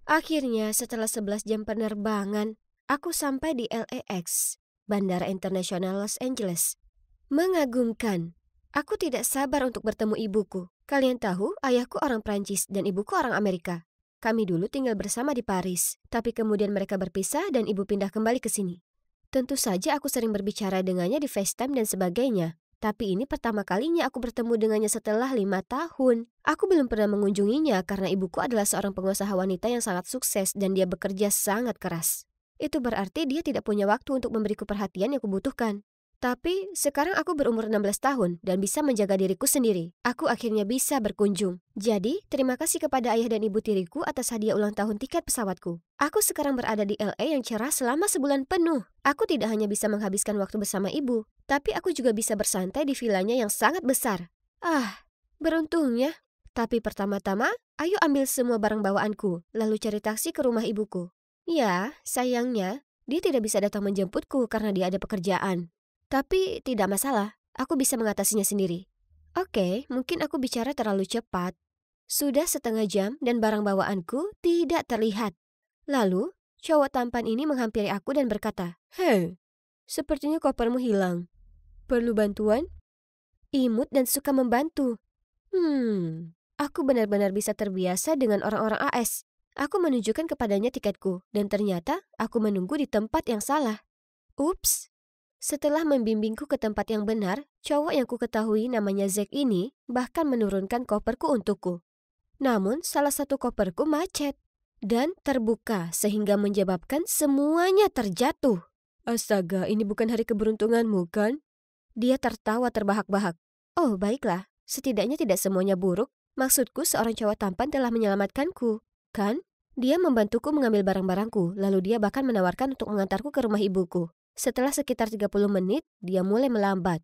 Akhirnya setelah 11 jam penerbangan, aku sampai di LAX, Bandara Internasional Los Angeles. Mengagumkan. Aku tidak sabar untuk bertemu ibuku. Kalian tahu, ayahku orang Prancis dan ibuku orang Amerika. Kami dulu tinggal bersama di Paris, tapi kemudian mereka berpisah dan ibu pindah kembali ke sini. Tentu saja aku sering berbicara dengannya di FaceTime dan sebagainya. Tapi ini pertama kalinya aku bertemu dengannya setelah 5 tahun. Aku belum pernah mengunjunginya karena ibuku adalah seorang pengusaha wanita yang sangat sukses dan dia bekerja sangat keras. Itu berarti dia tidak punya waktu untuk memberiku perhatian yang kubutuhkan. Tapi sekarang aku berumur 16 tahun dan bisa menjaga diriku sendiri. Aku akhirnya bisa berkunjung. Jadi, terima kasih kepada ayah dan ibu tiriku atas hadiah ulang tahun tiket pesawatku. Aku sekarang berada di LA yang cerah selama sebulan penuh. Aku tidak hanya bisa menghabiskan waktu bersama ibu, tapi aku juga bisa bersantai di vilanya yang sangat besar. Ah, beruntungnya. Tapi pertama-tama, ayo ambil semua barang bawaanku, lalu cari taksi ke rumah ibuku. Ya, sayangnya, dia tidak bisa datang menjemputku karena dia ada pekerjaan. Tapi tidak masalah, aku bisa mengatasinya sendiri. Oke, mungkin aku bicara terlalu cepat. Sudah setengah jam dan barang bawaanku tidak terlihat. Lalu, cowok tampan ini menghampiri aku dan berkata, "Hei, sepertinya kopermu hilang. Perlu bantuan?" Imut dan suka membantu. Aku benar-benar bisa terbiasa dengan orang-orang AS. Aku menunjukkan kepadanya tiketku, dan ternyata aku menunggu di tempat yang salah. Ups. Setelah membimbingku ke tempat yang benar, cowok yang ku ketahui namanya Zack ini bahkan menurunkan koperku untukku. Namun, salah satu koperku macet dan terbuka sehingga menyebabkan semuanya terjatuh. Astaga, ini bukan hari keberuntunganmu, kan? Dia tertawa terbahak-bahak. Oh, baiklah. Setidaknya tidak semuanya buruk. Maksudku, seorang cowok tampan telah menyelamatkanku, kan? Dia membantuku mengambil barang-barangku, lalu dia bahkan menawarkan untuk mengantarku ke rumah ibuku. Setelah sekitar 30 menit, dia mulai melambat.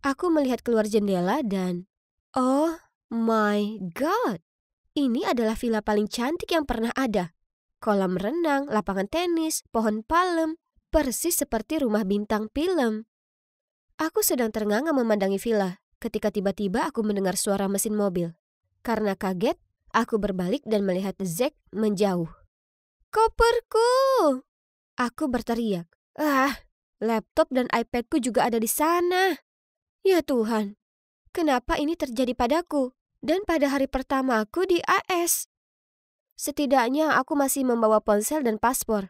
Aku melihat keluar jendela dan... Oh my God! Ini adalah villa paling cantik yang pernah ada. Kolam renang, lapangan tenis, pohon palem, persis seperti rumah bintang film. Aku sedang ternganga memandangi villa, ketika tiba-tiba aku mendengar suara mesin mobil. Karena kaget, aku berbalik dan melihat Zack menjauh. Koperku! Aku berteriak. Laptop dan iPadku juga ada di sana. Ya Tuhan, kenapa ini terjadi padaku? Dan pada hari pertamaku di AS. Setidaknya aku masih membawa ponsel dan paspor.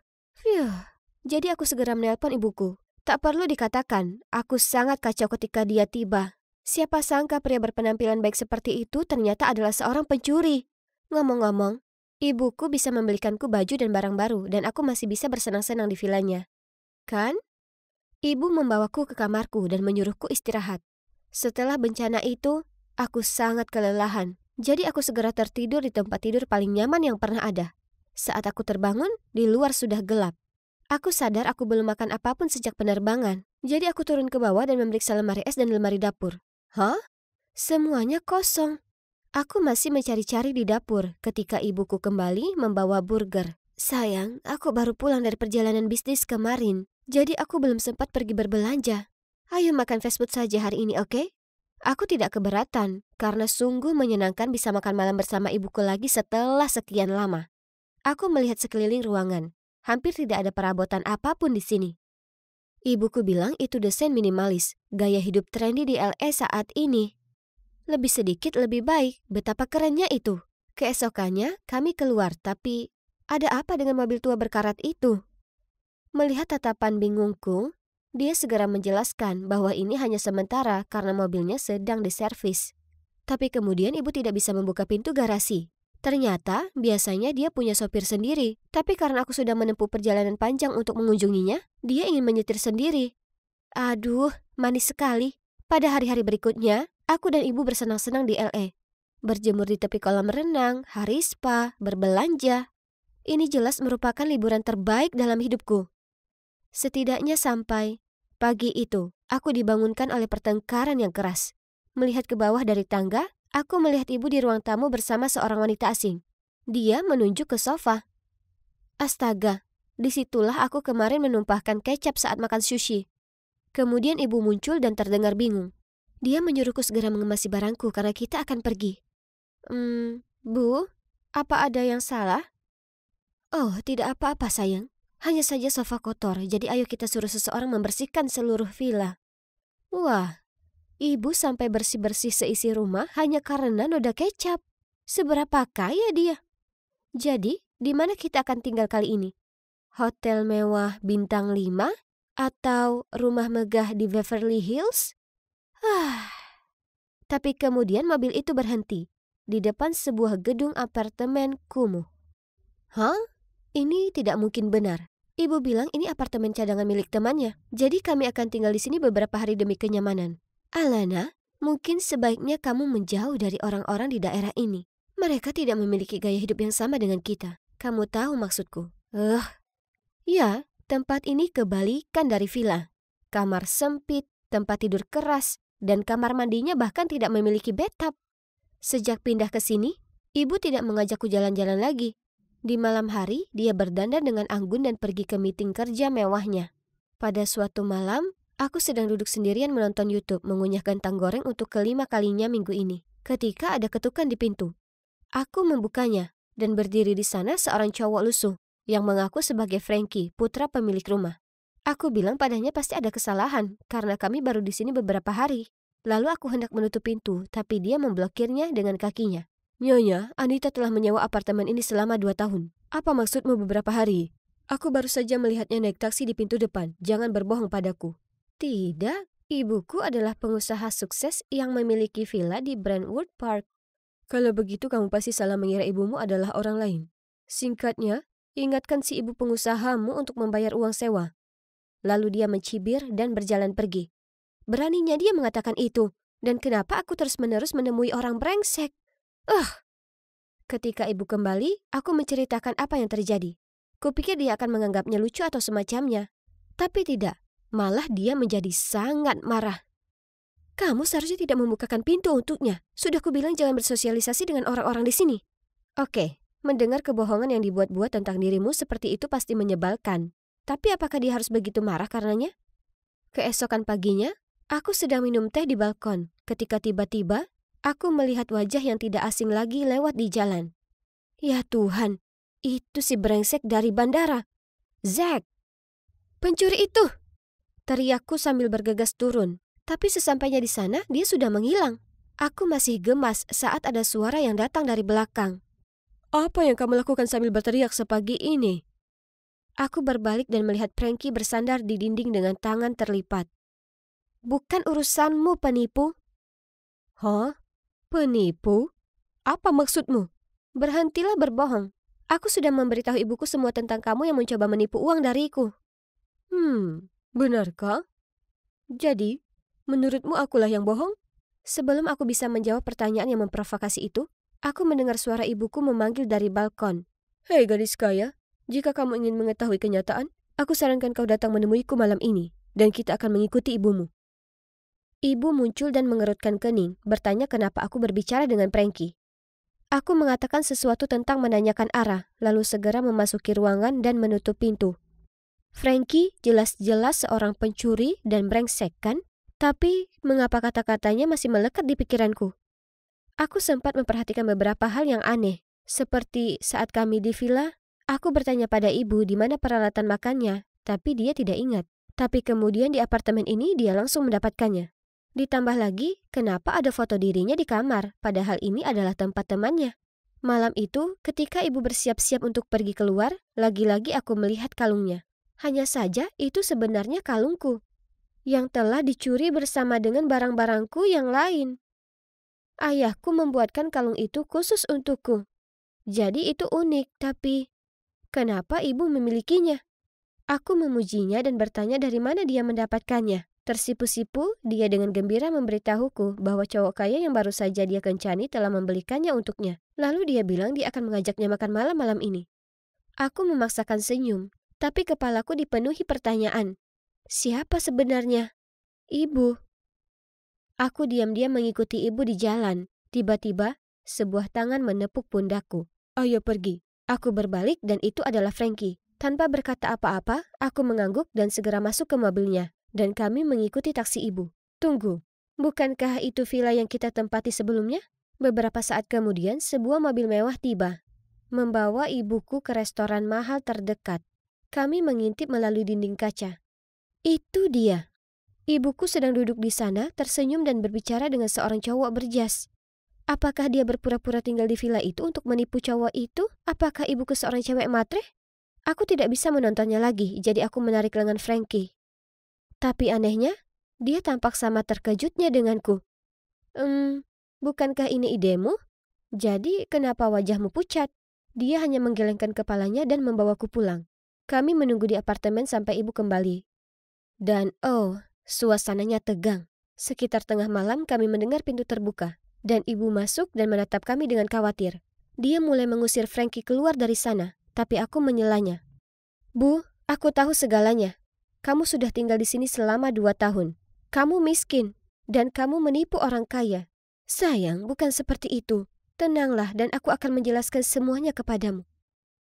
Jadi aku segera menelpon ibuku. Tak perlu dikatakan, aku sangat kacau ketika dia tiba. Siapa sangka pria berpenampilan baik seperti itu ternyata adalah seorang pencuri. Ngomong-ngomong, ibuku bisa membelikanku baju dan barang baru dan aku masih bisa bersenang-senang di villanya. Kan? Ibu membawaku ke kamarku dan menyuruhku istirahat. Setelah bencana itu, aku sangat kelelahan. Jadi aku segera tertidur di tempat tidur paling nyaman yang pernah ada. Saat aku terbangun, di luar sudah gelap. Aku sadar aku belum makan apapun sejak penerbangan. Jadi aku turun ke bawah dan memeriksa lemari es dan lemari dapur. Hah? Semuanya kosong. Aku masih mencari-cari di dapur ketika ibuku kembali membawa burger. Sayang, aku baru pulang dari perjalanan bisnis kemarin. Jadi aku belum sempat pergi berbelanja. Ayo makan fast food saja hari ini, oke? Aku tidak keberatan, karena sungguh menyenangkan bisa makan malam bersama ibuku lagi setelah sekian lama. Aku melihat sekeliling ruangan. Hampir tidak ada perabotan apapun di sini. Ibuku bilang itu desain minimalis, gaya hidup trendy di LA saat ini. Lebih sedikit lebih baik, betapa kerennya itu. Keesokannya, kami keluar, tapi ada apa dengan mobil tua berkarat itu? Melihat tatapan bingungku, dia segera menjelaskan bahwa ini hanya sementara karena mobilnya sedang diservis. Tapi kemudian ibu tidak bisa membuka pintu garasi. Ternyata biasanya dia punya sopir sendiri, tapi karena aku sudah menempuh perjalanan panjang untuk mengunjunginya, dia ingin menyetir sendiri. Aduh, manis sekali. Pada hari-hari berikutnya, aku dan ibu bersenang-senang di LA. Berjemur di tepi kolam renang, hari spa, berbelanja. Ini jelas merupakan liburan terbaik dalam hidupku. Setidaknya sampai pagi itu, aku dibangunkan oleh pertengkaran yang keras. Melihat ke bawah dari tangga, aku melihat ibu di ruang tamu bersama seorang wanita asing. Dia menunjuk ke sofa. Astaga, disitulah aku kemarin menumpahkan kecap saat makan sushi. Kemudian ibu muncul dan terdengar bingung. Dia menyuruhku segera mengemasi barangku karena kita akan pergi. Bu, apa ada yang salah? Oh, tidak apa-apa sayang. Hanya saja sofa kotor, jadi ayo kita suruh seseorang membersihkan seluruh villa. Wah, ibu sampai bersih-bersih seisi rumah hanya karena noda kecap. Seberapa kaya dia? Jadi, di mana kita akan tinggal kali ini? Hotel mewah bintang 5 atau rumah megah di Beverly Hills? Tapi kemudian mobil itu berhenti di depan sebuah gedung apartemen kumuh. Hah? Ini tidak mungkin benar. Ibu bilang ini apartemen cadangan milik temannya. Jadi kami akan tinggal di sini beberapa hari demi kenyamanan. Alana, mungkin sebaiknya kamu menjauh dari orang-orang di daerah ini. Mereka tidak memiliki gaya hidup yang sama dengan kita. Kamu tahu maksudku? Ya, tempat ini kebalikan dari villa. Kamar sempit, tempat tidur keras, dan kamar mandinya bahkan tidak memiliki bathtub. Sejak pindah ke sini, ibu tidak mengajakku jalan-jalan lagi. Di malam hari, dia berdandan dengan anggun dan pergi ke meeting kerja mewahnya. Pada suatu malam, aku sedang duduk sendirian menonton YouTube mengunyah kentang goreng untuk kelima kalinya minggu ini. Ketika ada ketukan di pintu. Aku membukanya, dan berdiri di sana seorang cowok lusuh yang mengaku sebagai Frankie, putra pemilik rumah. Aku bilang padanya pasti ada kesalahan, karena kami baru di sini beberapa hari. Lalu aku hendak menutup pintu, tapi dia memblokirnya dengan kakinya. Nyonya, Anita telah menyewa apartemen ini selama 2 tahun. Apa maksudmu beberapa hari? Aku baru saja melihatnya naik taksi di pintu depan. Jangan berbohong padaku. Tidak, ibuku adalah pengusaha sukses yang memiliki villa di Brentwood Park. Kalau begitu kamu pasti salah mengira ibumu adalah orang lain. Singkatnya, ingatkan si ibu pengusahamu untuk membayar uang sewa. Lalu dia mencibir dan berjalan pergi. Beraninya dia mengatakan itu. Dan kenapa aku terus-menerus menemui orang brengsek? Ketika ibu kembali, aku menceritakan apa yang terjadi. Kupikir dia akan menganggapnya lucu atau semacamnya. Tapi tidak, malah dia menjadi sangat marah. Kamu seharusnya tidak membukakan pintu untuknya. Sudah kubilang jangan bersosialisasi dengan orang-orang di sini. Oke, mendengar kebohongan yang dibuat-buat tentang dirimu seperti itu pasti menyebalkan. Tapi apakah dia harus begitu marah karenanya? Keesokan paginya, aku sedang minum teh di balkon ketika tiba-tiba aku melihat wajah yang tidak asing lagi lewat di jalan. Ya Tuhan, itu si brengsek dari bandara. Zack! Pencuri itu! Teriakku sambil bergegas turun. Tapi sesampainya di sana, dia sudah menghilang. Aku masih gemas saat ada suara yang datang dari belakang. Apa yang kamu lakukan sambil berteriak sepagi ini? Aku berbalik dan melihat Frankie bersandar di dinding dengan tangan terlipat. Bukan urusanmu, penipu. Hah? Penipu? Apa maksudmu? Berhentilah berbohong. Aku sudah memberitahu ibuku semua tentang kamu yang mencoba menipu uang dariku. Benarkah? Jadi, menurutmu akulah yang bohong? Sebelum aku bisa menjawab pertanyaan yang memprovokasi itu, aku mendengar suara ibuku memanggil dari balkon. Hei gadis kaya, jika kamu ingin mengetahui kenyataan, aku sarankan kau datang menemuiku malam ini, dan kita akan mengikuti ibumu. Ibu muncul dan mengerutkan kening, bertanya kenapa aku berbicara dengan Frankie. Aku mengatakan sesuatu tentang menanyakan arah, lalu segera memasuki ruangan dan menutup pintu. Frankie jelas-jelas seorang pencuri dan brengsek kan? Tapi mengapa kata-katanya masih melekat di pikiranku? Aku sempat memperhatikan beberapa hal yang aneh, seperti saat kami di villa, aku bertanya pada ibu di mana peralatan makannya, tapi dia tidak ingat. Tapi kemudian di apartemen ini dia langsung mendapatkannya. Ditambah lagi, kenapa ada foto dirinya di kamar, padahal ini adalah tempat temannya. Malam itu, ketika ibu bersiap-siap untuk pergi keluar, lagi-lagi aku melihat kalungnya. Hanya saja itu sebenarnya kalungku, yang telah dicuri bersama dengan barang-barangku yang lain. Ayahku membuatkan kalung itu khusus untukku. Jadi itu unik, tapi kenapa ibu memilikinya? Aku memujinya dan bertanya dari mana dia mendapatkannya. Tersipu-sipu, dia dengan gembira memberitahuku bahwa cowok kaya yang baru saja dia kencani telah membelikannya untuknya. Lalu dia bilang dia akan mengajaknya makan malam malam ini. Aku memaksakan senyum, tapi kepalaku dipenuhi pertanyaan. Siapa sebenarnya? Ibu. Aku diam-diam mengikuti ibu di jalan. Tiba-tiba, sebuah tangan menepuk pundakku. Ayo pergi. Aku berbalik dan itu adalah Frankie. Tanpa berkata apa-apa, aku mengangguk dan segera masuk ke mobilnya. Dan kami mengikuti taksi ibu. Tunggu, bukankah itu villa yang kita tempati sebelumnya? Beberapa saat kemudian, sebuah mobil mewah tiba. membawa ibuku ke restoran mahal terdekat. Kami mengintip melalui dinding kaca. Itu dia. Ibuku sedang duduk di sana, tersenyum dan berbicara dengan seorang cowok berjas. Apakah dia berpura-pura tinggal di villa itu untuk menipu cowok itu? Apakah ibuku seorang cewek matre? Aku tidak bisa menontonnya lagi, jadi aku menarik lengan Frankie. Tapi anehnya, dia tampak sama terkejutnya denganku. Bukankah ini idemu? Jadi kenapa wajahmu pucat? Dia hanya menggelengkan kepalanya dan membawaku pulang. Kami menunggu di apartemen sampai ibu kembali. Dan suasananya tegang. Sekitar tengah malam kami mendengar pintu terbuka. Dan ibu masuk dan menatap kami dengan khawatir. Dia mulai mengusir Frankie keluar dari sana, tapi aku menyelanya. Bu, aku tahu segalanya. Kamu sudah tinggal di sini selama 2 tahun. Kamu miskin, dan kamu menipu orang kaya. Sayang, bukan seperti itu. Tenanglah dan aku akan menjelaskan semuanya kepadamu.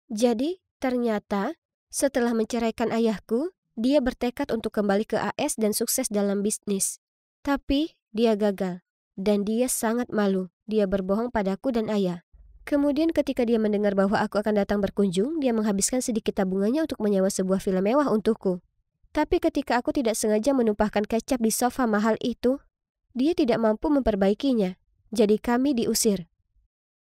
Jadi, ternyata, setelah menceraikan ayahku, dia bertekad untuk kembali ke AS dan sukses dalam bisnis. Tapi, dia gagal. Dan dia sangat malu. Dia berbohong padaku dan ayah. Kemudian ketika dia mendengar bahwa aku akan datang berkunjung, dia menghabiskan sedikit tabungannya untuk menyewa sebuah villa mewah untukku. Tapi ketika aku tidak sengaja menumpahkan kecap di sofa mahal itu, dia tidak mampu memperbaikinya. Jadi kami diusir.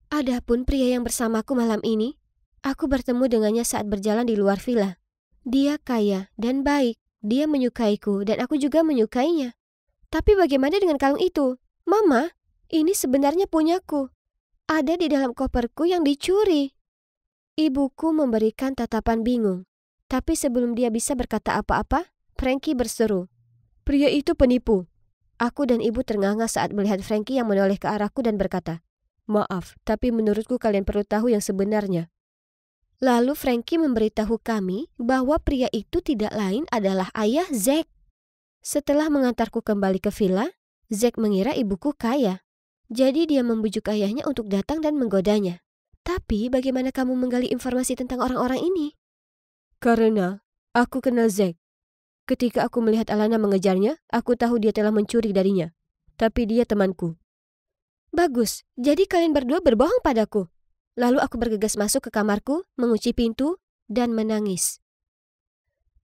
Adapun pria yang bersamaku malam ini, aku bertemu dengannya saat berjalan di luar villa. Dia kaya dan baik. Dia menyukaiku dan aku juga menyukainya. Tapi bagaimana dengan kalung itu? Mama, ini sebenarnya punyaku. Ada di dalam koperku yang dicuri. Ibuku memberikan tatapan bingung. Tapi sebelum dia bisa berkata apa-apa, Frankie berseru. Pria itu penipu. Aku dan ibu ternganga saat melihat Frankie yang menoleh ke arahku dan berkata, maaf, tapi menurutku kalian perlu tahu yang sebenarnya. Lalu Frankie memberitahu kami bahwa pria itu tidak lain adalah ayah Zack. Setelah mengantarku kembali ke villa, Zack mengira ibuku kaya. Jadi dia membujuk ayahnya untuk datang dan menggodanya. Tapi bagaimana kamu menggali informasi tentang orang-orang ini? Karena aku kenal Zack. Ketika aku melihat Alana mengejarnya, aku tahu dia telah mencuri darinya. Tapi dia temanku. Bagus, jadi kalian berdua berbohong padaku. Lalu aku bergegas masuk ke kamarku, mengunci pintu, dan menangis.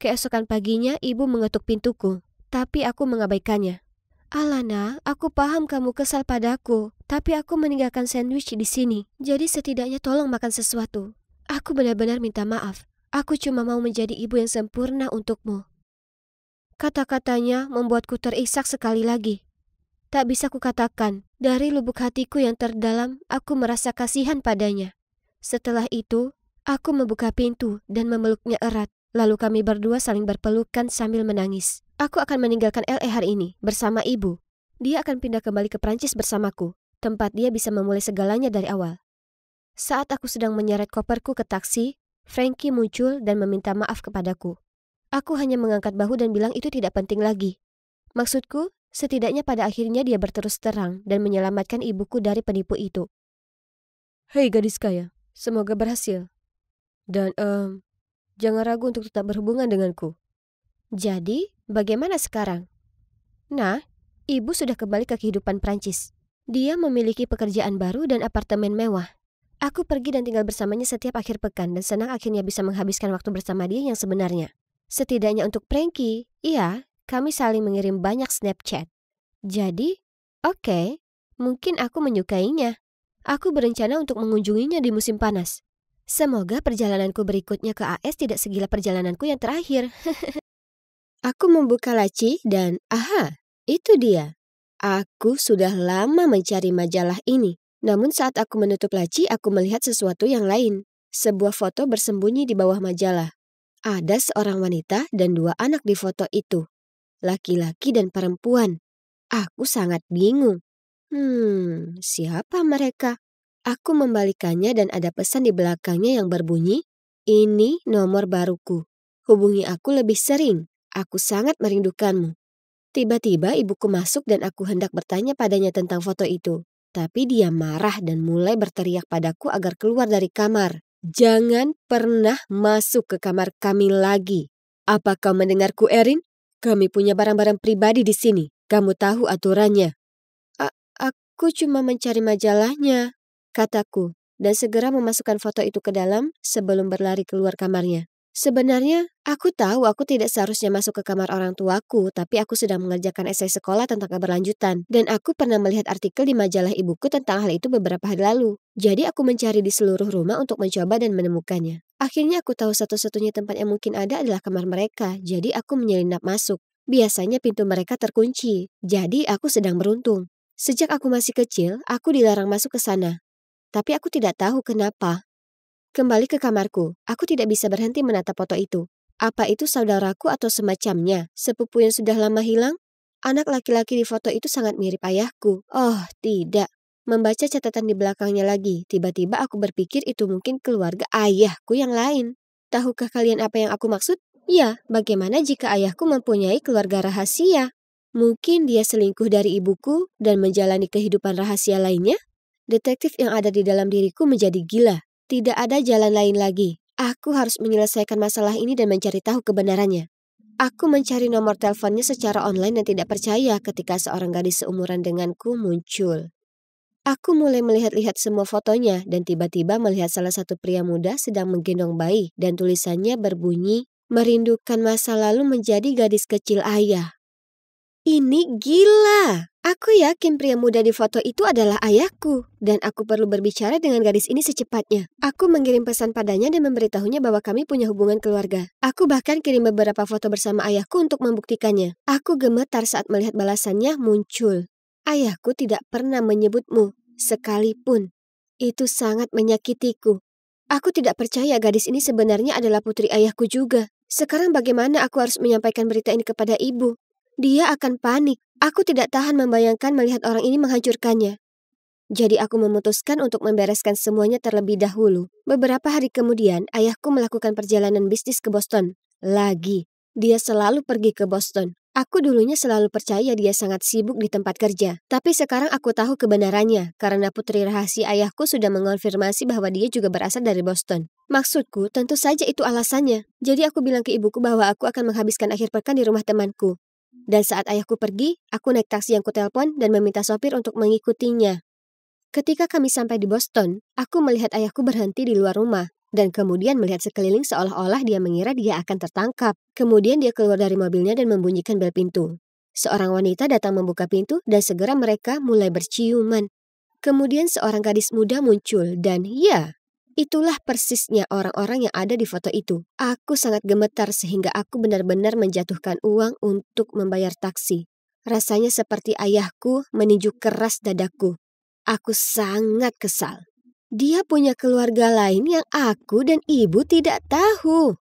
Keesokan paginya ibu mengetuk pintuku, tapi aku mengabaikannya. Alana, aku paham kamu kesal padaku, tapi aku meninggalkan sandwich di sini. Jadi setidaknya tolong makan sesuatu. Aku benar-benar minta maaf. Aku cuma mau menjadi ibu yang sempurna untukmu. Kata-katanya membuatku terisak sekali lagi. Tak bisa kukatakan, dari lubuk hatiku yang terdalam, aku merasa kasihan padanya. Setelah itu, aku membuka pintu dan memeluknya erat. Lalu kami berdua saling berpelukan sambil menangis. Aku akan meninggalkan LA hari ini bersama ibu. Dia akan pindah kembali ke Prancis bersamaku, tempat dia bisa memulai segalanya dari awal. Saat aku sedang menyeret koperku ke taksi, Frankie muncul dan meminta maaf kepadaku. Aku hanya mengangkat bahu dan bilang itu tidak penting lagi. Maksudku, setidaknya pada akhirnya dia berterus terang dan menyelamatkan ibuku dari penipu itu. Hei gadis kaya, semoga berhasil. Dan jangan ragu untuk tetap berhubungan denganku. Jadi, bagaimana sekarang? Nah, ibu sudah kembali ke kehidupan Prancis. Dia memiliki pekerjaan baru dan apartemen mewah. Aku pergi dan tinggal bersamanya setiap akhir pekan dan senang akhirnya bisa menghabiskan waktu bersama dia yang sebenarnya. Setidaknya untuk Frankie, iya, kami saling mengirim banyak Snapchat. Jadi, oke, mungkin aku menyukainya. Aku berencana untuk mengunjunginya di musim panas. Semoga perjalananku berikutnya ke AS tidak segila perjalananku yang terakhir. Aku membuka laci dan itu dia. Aku sudah lama mencari majalah ini. Namun saat aku menutup laci, aku melihat sesuatu yang lain. Sebuah foto bersembunyi di bawah majalah. Ada seorang wanita dan 2 anak di foto itu. Laki-laki dan perempuan. Aku sangat bingung. Siapa mereka? Aku membalikannya dan ada pesan di belakangnya yang berbunyi, ini nomor baruku. Hubungi aku lebih sering. Aku sangat merindukanmu. Tiba-tiba ibuku masuk dan aku hendak bertanya padanya tentang foto itu. Tapi dia marah dan mulai berteriak padaku agar keluar dari kamar. Jangan pernah masuk ke kamar kami lagi. Apa kau mendengarku, Erin? Kami punya barang-barang pribadi di sini. Kamu tahu aturannya. Aku cuma mencari majalahnya, kataku. dan segera memasukkan foto itu ke dalam sebelum berlari keluar kamarnya. Sebenarnya, aku tahu aku tidak seharusnya masuk ke kamar orang tuaku, tapi aku sedang mengerjakan esai sekolah tentang keberlanjutan. Dan aku pernah melihat artikel di majalah ibuku tentang hal itu beberapa hari lalu. Jadi aku mencari di seluruh rumah untuk mencoba dan menemukannya. Akhirnya aku tahu satu-satunya tempat yang mungkin ada adalah kamar mereka, jadi aku menyelinap masuk. Biasanya pintu mereka terkunci, jadi aku sedang beruntung. Sejak aku masih kecil, aku dilarang masuk ke sana. Tapi aku tidak tahu kenapa. Kembali ke kamarku, aku tidak bisa berhenti menatap foto itu. Apa itu saudaraku atau semacamnya, sepupu yang sudah lama hilang? Anak laki-laki di foto itu sangat mirip ayahku. Oh, tidak. Membaca catatan di belakangnya lagi, tiba-tiba aku berpikir itu mungkin keluarga ayahku yang lain. Tahukah kalian apa yang aku maksud? Ya, bagaimana jika ayahku mempunyai keluarga rahasia? Mungkin dia selingkuh dari ibuku dan menjalani kehidupan rahasia lainnya? Detektif yang ada di dalam diriku menjadi gila. Tidak ada jalan lain lagi. Aku harus menyelesaikan masalah ini dan mencari tahu kebenarannya. Aku mencari nomor teleponnya secara online dan tidak percaya ketika seorang gadis seumuran denganku muncul. Aku mulai melihat-lihat semua fotonya dan tiba-tiba melihat salah satu pria muda sedang menggendong bayi dan tulisannya berbunyi, "Merindukan masa lalu menjadi gadis kecil ayah." Ini gila! Aku yakin pria muda di foto itu adalah ayahku, dan aku perlu berbicara dengan gadis ini secepatnya. Aku mengirim pesan padanya dan memberitahunya bahwa kami punya hubungan keluarga. Aku bahkan kirim beberapa foto bersama ayahku untuk membuktikannya. Aku gemetar saat melihat balasannya muncul. Ayahku tidak pernah menyebutmu, sekalipun. Itu sangat menyakitiku. Aku tidak percaya gadis ini sebenarnya adalah putri ayahku juga. Sekarang bagaimana aku harus menyampaikan berita ini kepada ibu? Dia akan panik. Aku tidak tahan membayangkan melihat orang ini menghancurkannya. Jadi aku memutuskan untuk membereskan semuanya terlebih dahulu. Beberapa hari kemudian, ayahku melakukan perjalanan bisnis ke Boston. Lagi, dia selalu pergi ke Boston. Aku dulunya selalu percaya dia sangat sibuk di tempat kerja. Tapi sekarang aku tahu kebenarannya, karena putri rahasia ayahku sudah mengonfirmasi bahwa dia juga berasal dari Boston. Maksudku, tentu saja itu alasannya. Jadi aku bilang ke ibuku bahwa aku akan menghabiskan akhir pekan di rumah temanku. Dan saat ayahku pergi, aku naik taksi yang kutelpon dan meminta sopir untuk mengikutinya. Ketika kami sampai di Boston, aku melihat ayahku berhenti di luar rumah dan kemudian melihat sekeliling seolah-olah dia mengira dia akan tertangkap. Kemudian dia keluar dari mobilnya dan membunyikan bel pintu. Seorang wanita datang membuka pintu dan segera mereka mulai berciuman. Kemudian seorang gadis muda muncul dan ya, itulah persisnya orang-orang yang ada di foto itu. Aku sangat gemetar sehingga aku benar-benar menjatuhkan uang untuk membayar taksi. Rasanya seperti ayahku meninju keras dadaku. Aku sangat kesal. Dia punya keluarga lain yang aku dan ibu tidak tahu.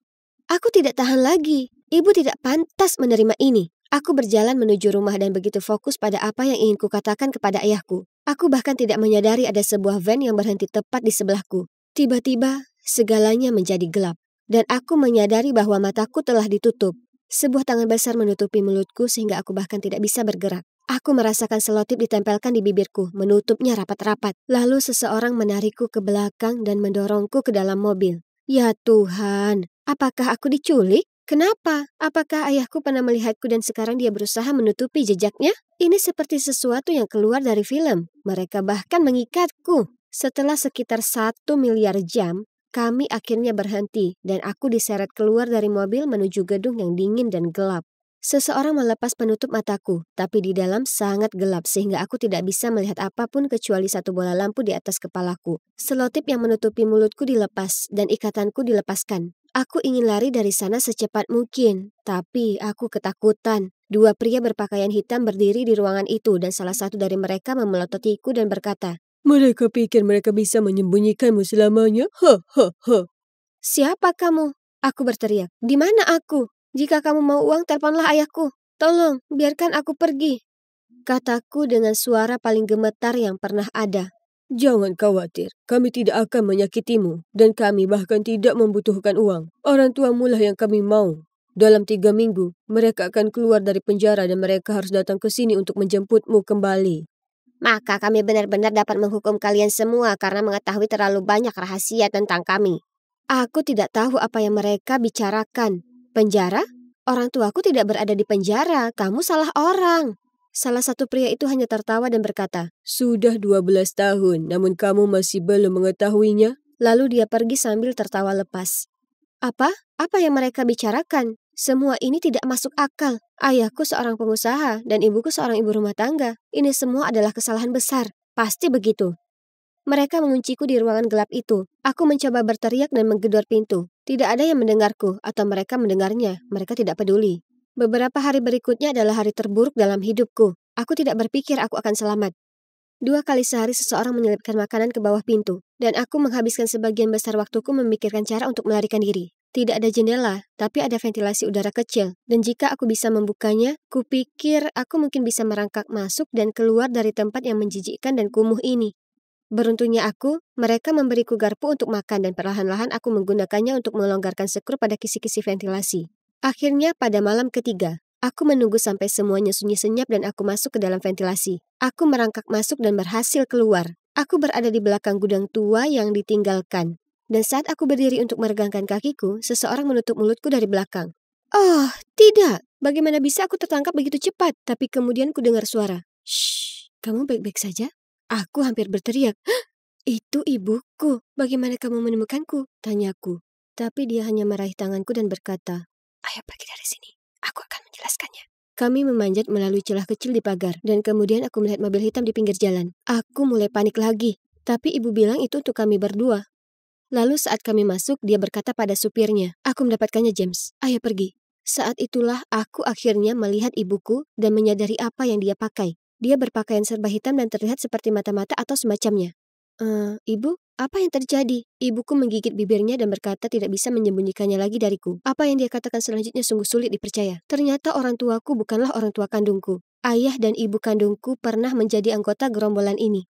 Aku tidak tahan lagi. Ibu tidak pantas menerima ini. Aku berjalan menuju rumah dan begitu fokus pada apa yang ingin kukatakan kepada ayahku. Aku bahkan tidak menyadari ada sebuah van yang berhenti tepat di sebelahku. Tiba-tiba, segalanya menjadi gelap, dan aku menyadari bahwa mataku telah ditutup. Sebuah tangan besar menutupi mulutku sehingga aku bahkan tidak bisa bergerak. Aku merasakan selotip ditempelkan di bibirku, menutupnya rapat-rapat. Lalu seseorang menarikku ke belakang dan mendorongku ke dalam mobil. Ya Tuhan, apakah aku diculik? Kenapa? Apakah ayahku pernah melihatku dan sekarang dia berusaha menutupi jejaknya? Ini seperti sesuatu yang keluar dari film. Mereka bahkan mengikatku. Setelah sekitar 1 miliar jam, kami akhirnya berhenti dan aku diseret keluar dari mobil menuju gedung yang dingin dan gelap. Seseorang melepas penutup mataku, tapi di dalam sangat gelap sehingga aku tidak bisa melihat apapun kecuali satu bola lampu di atas kepalaku. Selotip yang menutupi mulutku dilepas dan ikatanku dilepaskan. Aku ingin lari dari sana secepat mungkin, tapi aku ketakutan. 2 pria berpakaian hitam berdiri di ruangan itu dan salah satu dari mereka memelototiku dan berkata, "Mereka pikir mereka bisa menyembunyikanmu selamanya? Ha, ha, ha." "Siapa kamu?" Aku berteriak. "Di mana aku? Jika kamu mau uang, teleponlah ayahku. Tolong, biarkan aku pergi." Kataku dengan suara paling gemetar yang pernah ada. "Jangan khawatir, kami tidak akan menyakitimu, dan kami bahkan tidak membutuhkan uang. Orang tuamu lah yang kami mau. Dalam 3 minggu, mereka akan keluar dari penjara dan mereka harus datang ke sini untuk menjemputmu kembali. Maka kami benar-benar dapat menghukum kalian semua karena mengetahui terlalu banyak rahasia tentang kami." Aku tidak tahu apa yang mereka bicarakan. Penjara? Orang tuaku tidak berada di penjara, kamu salah orang. Salah satu pria itu hanya tertawa dan berkata, "Sudah 12 tahun, namun kamu masih belum mengetahuinya?" Lalu dia pergi sambil tertawa lepas. Apa? Apa yang mereka bicarakan? Semua ini tidak masuk akal. Ayahku seorang pengusaha dan ibuku seorang ibu rumah tangga. Ini semua adalah kesalahan besar. Pasti begitu. Mereka mengunciku di ruangan gelap itu. Aku mencoba berteriak dan menggedor pintu. Tidak ada yang mendengarku atau mereka mendengarnya. Mereka tidak peduli. Beberapa hari berikutnya adalah hari terburuk dalam hidupku. Aku tidak berpikir aku akan selamat. 2 kali sehari seseorang menyelipkan makanan ke bawah pintu, dan aku menghabiskan sebagian besar waktuku memikirkan cara untuk melarikan diri. Tidak ada jendela, tapi ada ventilasi udara kecil, dan jika aku bisa membukanya, kupikir aku mungkin bisa merangkak masuk dan keluar dari tempat yang menjijikkan dan kumuh ini. Beruntungnya aku, mereka memberiku garpu untuk makan dan perlahan-lahan aku menggunakannya untuk melonggarkan skru pada kisi-kisi ventilasi. Akhirnya pada malam ketiga, aku menunggu sampai semuanya sunyi senyap dan aku masuk ke dalam ventilasi. Aku merangkak masuk dan berhasil keluar. Aku berada di belakang gudang tua yang ditinggalkan. Dan saat aku berdiri untuk meregangkan kakiku, seseorang menutup mulutku dari belakang. Oh, tidak! Bagaimana bisa aku tertangkap begitu cepat? Tapi kemudian ku dengar suara. Shh, kamu baik-baik saja? Aku hampir berteriak. "Hah, itu ibuku. Bagaimana kamu menemukanku?" tanyaku. Tapi dia hanya meraih tanganku dan berkata, "Ayo pergi dari sini. Aku akan menjelaskannya." Kami memanjat melalui celah kecil di pagar, dan kemudian aku melihat mobil hitam di pinggir jalan. Aku mulai panik lagi, tapi ibu bilang itu untuk kami berdua. Lalu saat kami masuk, dia berkata pada supirnya, "Aku mendapatkannya, James. Ayo pergi." Saat itulah aku akhirnya melihat ibuku dan menyadari apa yang dia pakai. Dia berpakaian serba hitam dan terlihat seperti mata-mata atau semacamnya. Ibu, apa yang terjadi?" Ibuku menggigit bibirnya dan berkata tidak bisa menyembunyikannya lagi dariku. Apa yang dia katakan selanjutnya sungguh sulit dipercaya. Ternyata orang tuaku bukanlah orang tua kandungku. Ayah dan ibu kandungku pernah menjadi anggota gerombolan ini.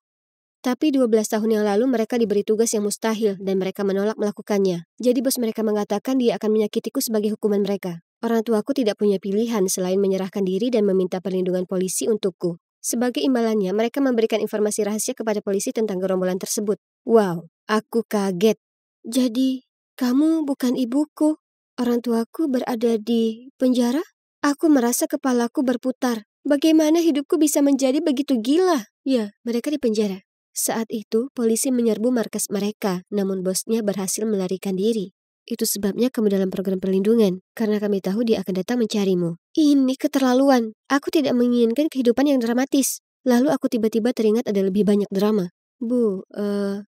Tapi 12 tahun yang lalu mereka diberi tugas yang mustahil dan mereka menolak melakukannya. Jadi bos mereka mengatakan dia akan menyakitiku sebagai hukuman mereka. Orang tuaku tidak punya pilihan selain menyerahkan diri dan meminta perlindungan polisi untukku. Sebagai imbalannya, mereka memberikan informasi rahasia kepada polisi tentang gerombolan tersebut. Wow, aku kaget. Jadi, kamu bukan ibuku. Orang tuaku berada di penjara? Aku merasa kepalaku berputar. Bagaimana hidupku bisa menjadi begitu gila? Ya, mereka di penjara. Saat itu, polisi menyerbu markas mereka, namun bosnya berhasil melarikan diri. Itu sebabnya kamu dalam program perlindungan, karena kami tahu dia akan datang mencarimu. Ini keterlaluan. Aku tidak menginginkan kehidupan yang dramatis. Lalu aku tiba-tiba teringat ada lebih banyak drama. Bu,